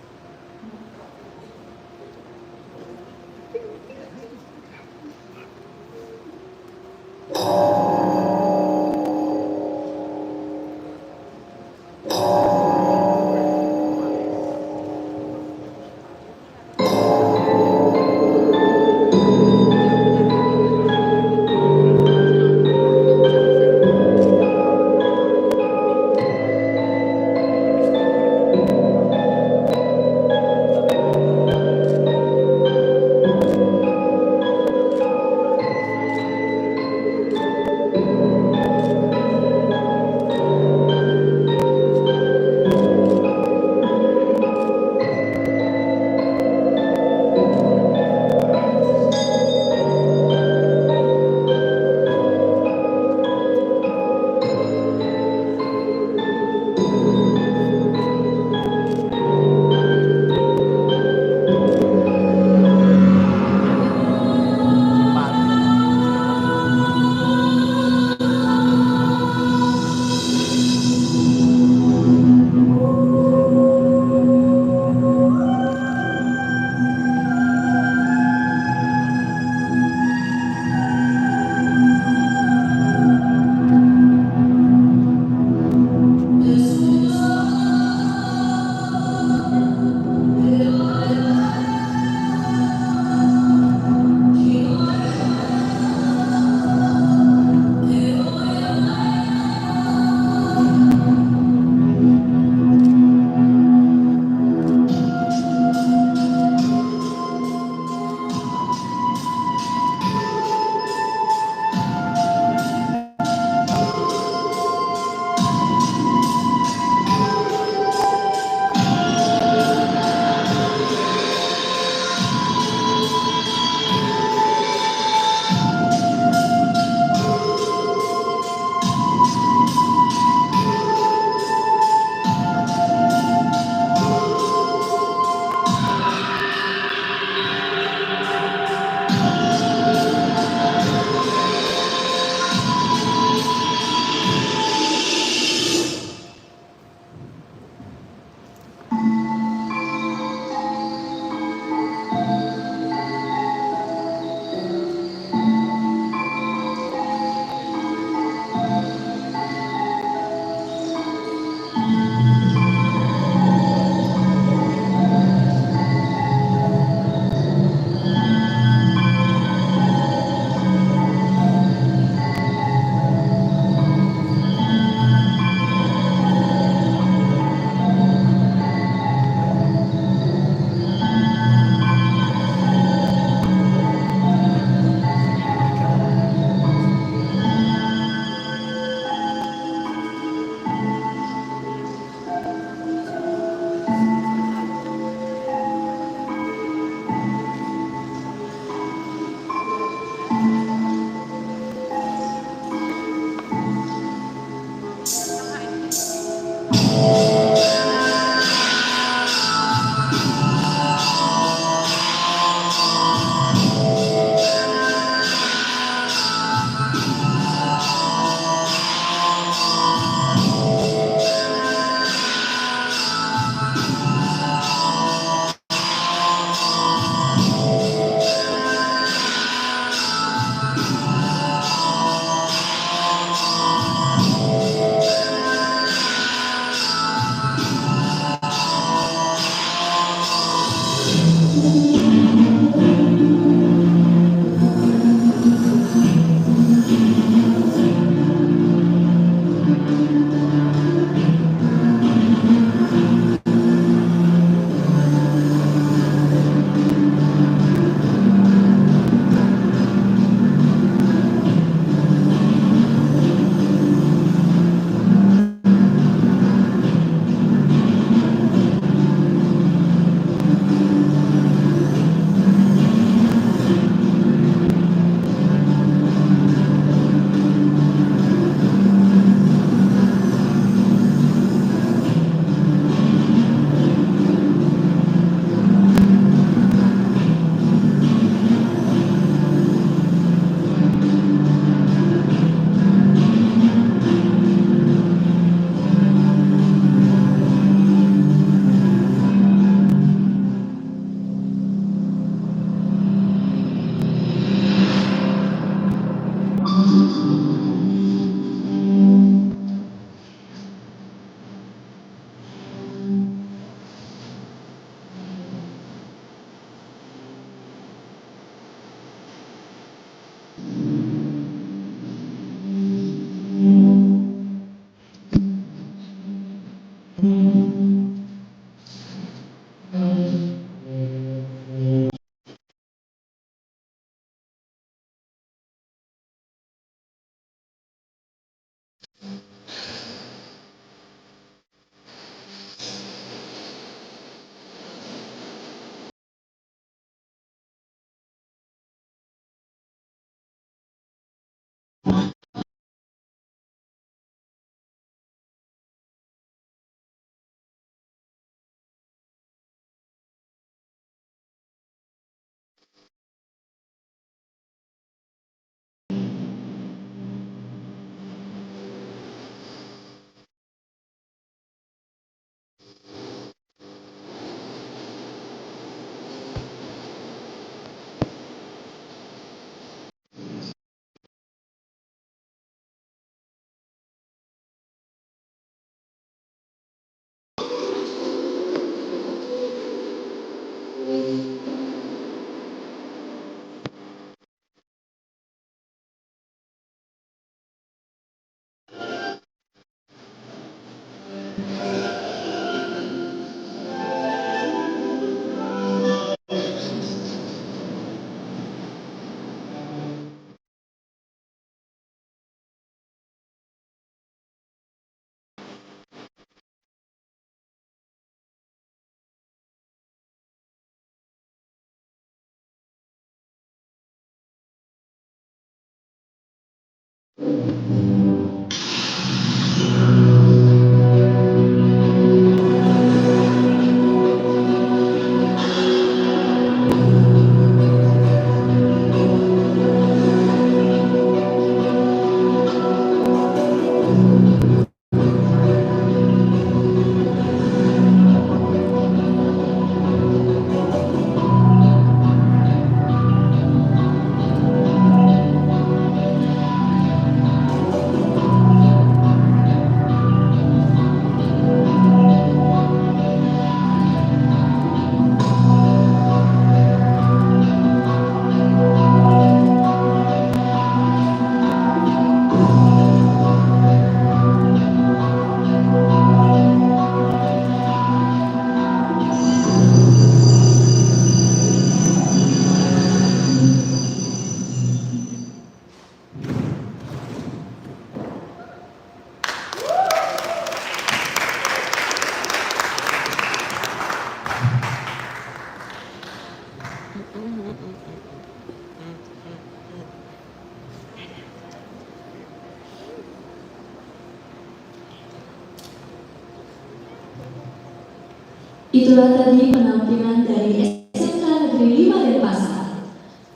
Itulah tadi penampilan dari SMK Negeri 5 Denpasar.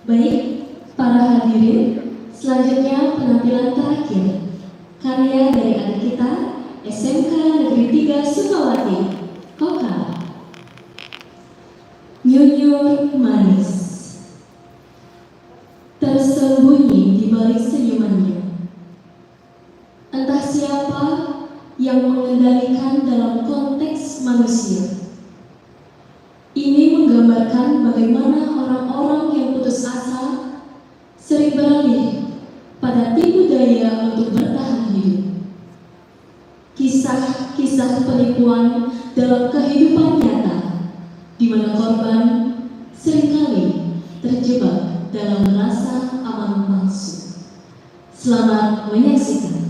Baik, para hadirin, selanjutnya penampilan terakhir. Karya dari adik kita, SMK Negeri 3 Sukawati, Koka. Nyunyur manis. Tersembunyi di balik senyumannya. Entah siapa yang mengendalikan dalam konteks manusia. Ini menggambarkan bagaimana orang-orang yang putus asa sering beralih pada tipu daya untuk bertahan hidup. Kisah-kisah penipuan dalam kehidupan nyata, di mana korban seringkali terjebak dalam rasa aman palsu. Selamat menyaksikan.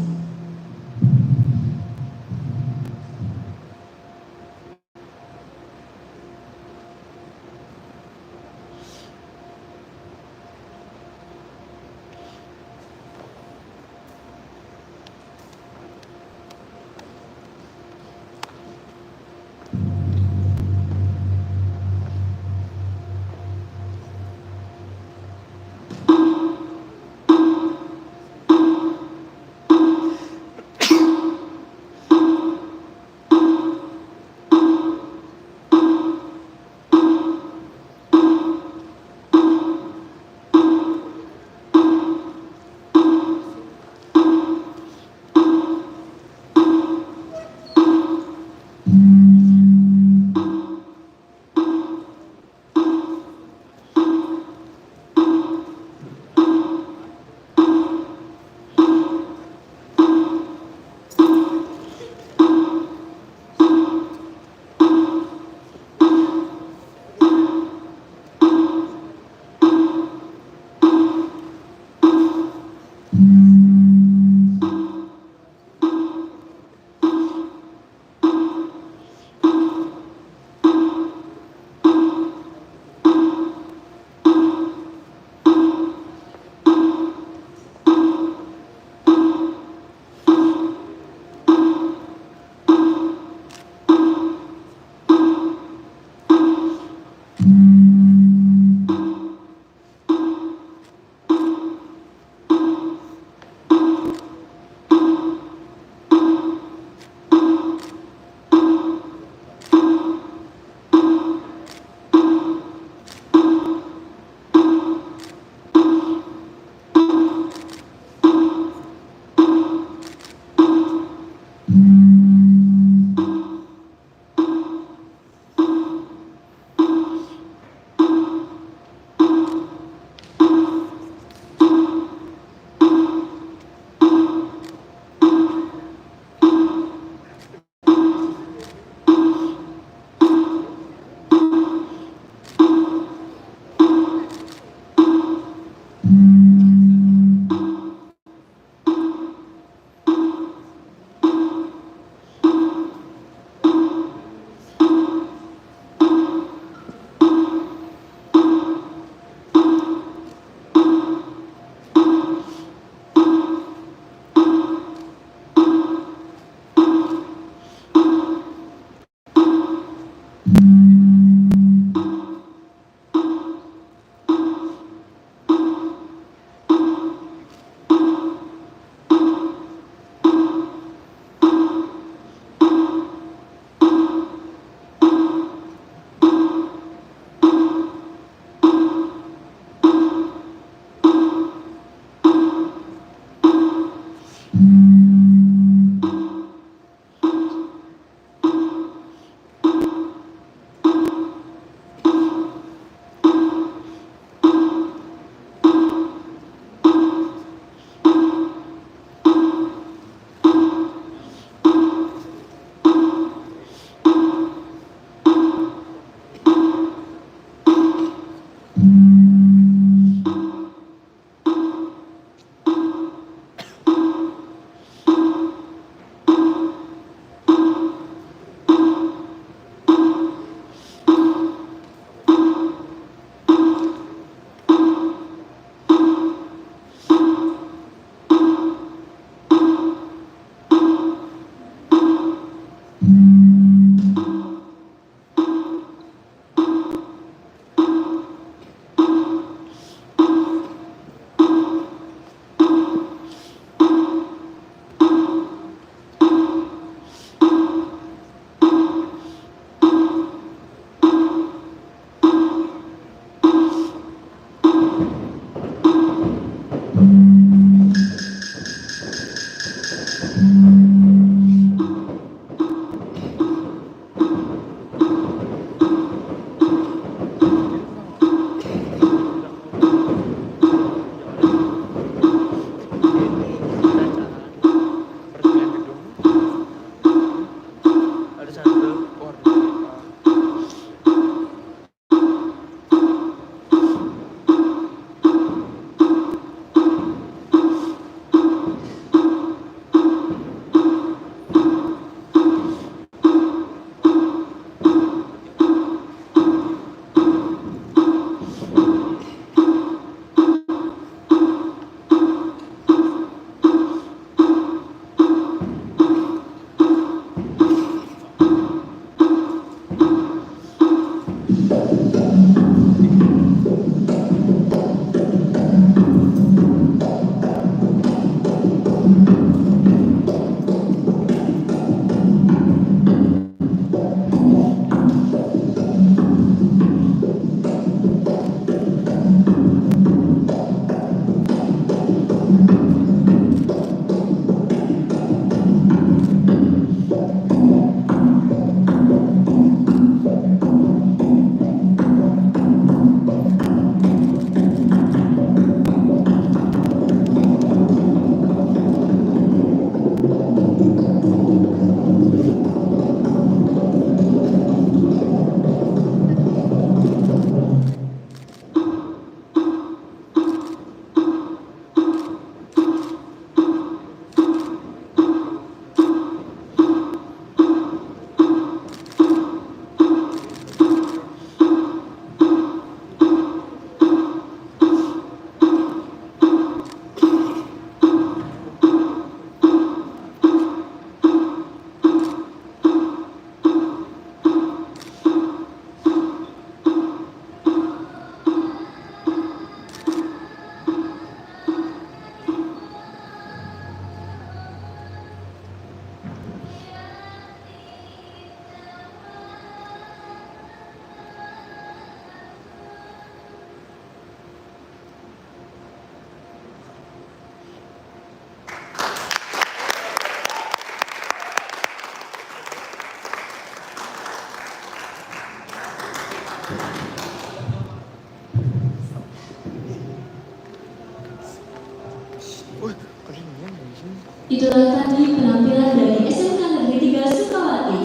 Itulah tadi penampilan dari SMK Negeri 3 Sukawati.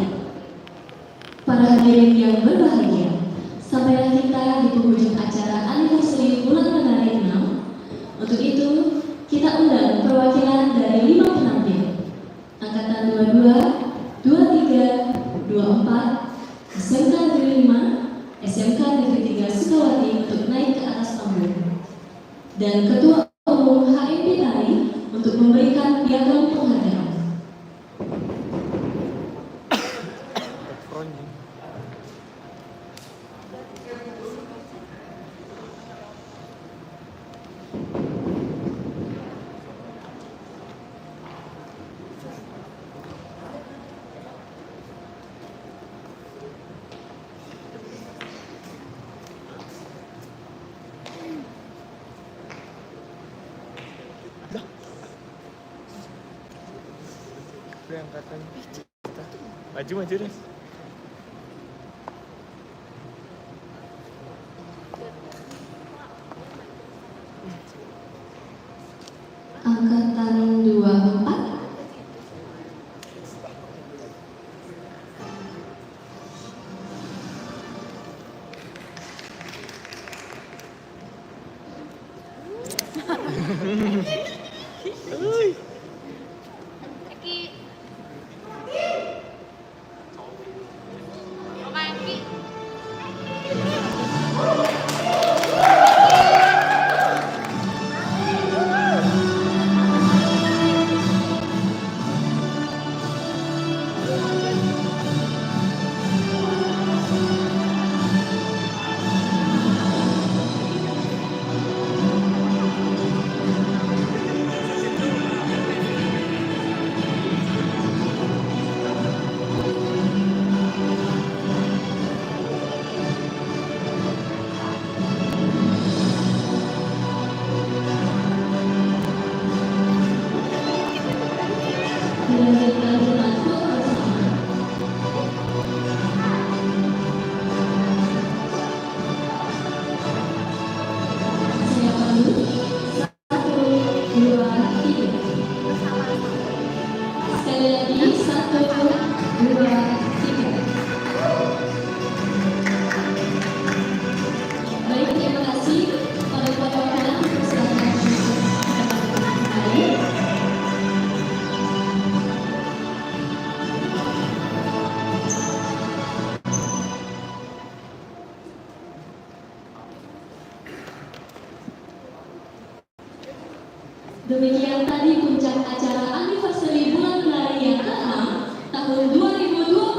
Para hadirin yang berbahagia, sampailah kita di penghujung acara anniversary bulan menari 6. Untuk itu, kita undang perwakilan dari 5 penampil, Angkatan 22, 23, 24, SMK Negeri 5, SMK Negeri 3 Sukawati untuk naik ke atas panggung. Dan Ketua Umum HMP Tari untuk memberikan piagam penghargaan. Udah angkatan maju deh. Angkatan 24, dilanjutkan dengan foto bersama. Saya panggil 1, 2, 3. Sekali lagi 1, 2, 3. Baik, terima kasih pada perwakilan persilakan kembali. Demikian tadi puncak acara anniversary bulan menari yang ke-6 tahun 2020.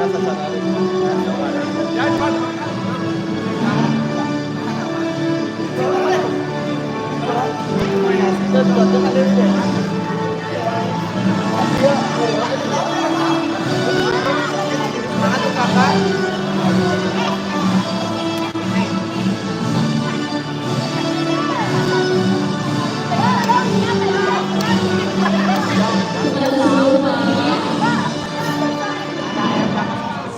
secara resmi. Jangan Kepada seluruh panitia,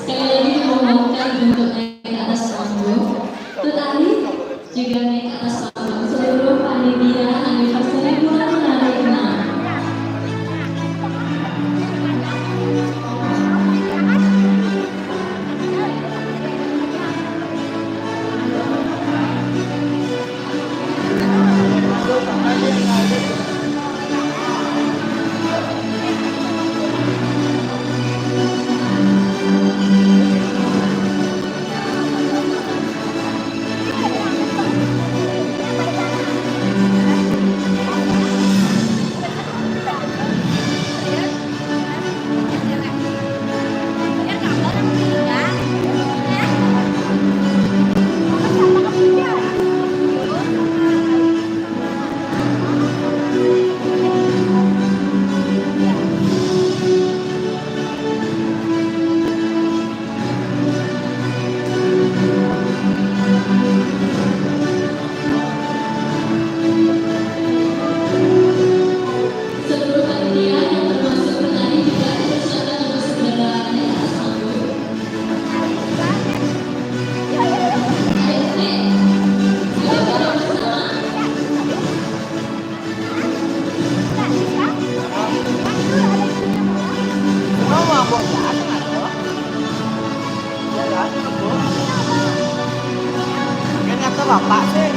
sekali lagi dimohonkan untuk naik ke atas panggung. Tetapi juga naik ke atas panggung seluruh panitia anniversary bulan menari 6. Seluruh panitia yang termasuk penari juga dipersilakan untuk segera naik ke atas panggung. Ayo, foto bersama. Bapak sih.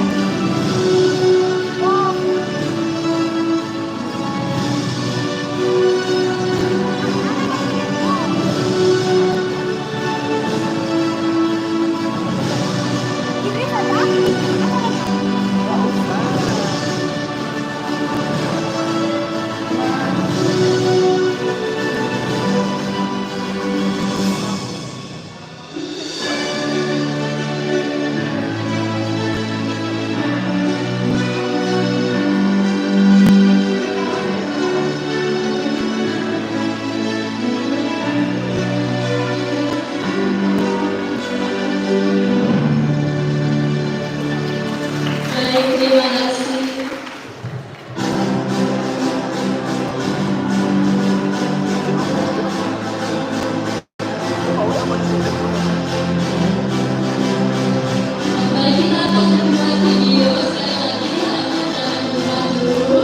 Baik, terima kasih. Baik, kita akan membuat video sekali lagi. Harapkan jangan lupa dulu.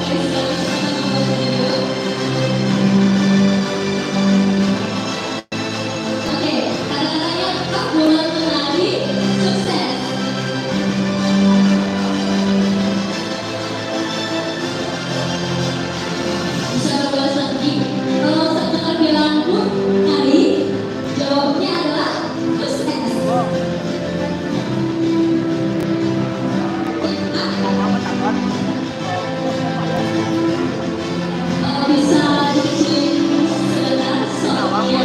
Baik, sekarang kita akan membuat video. Oke, kata-katanya Pak Bulan Menari, sukses. Bisa berulas lagi. Kalau saya dengar bilang pun nari, jawabnya adalah sukses. Bisa dikecilin sebentar soalnya.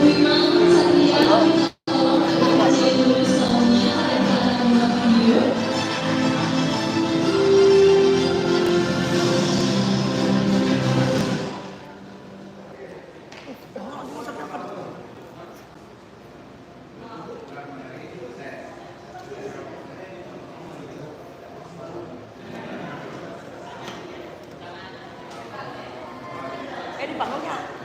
Memang Satria minta tolong agak kecilin dulu soalnya ada yang akan membuat video. Di bangunnya.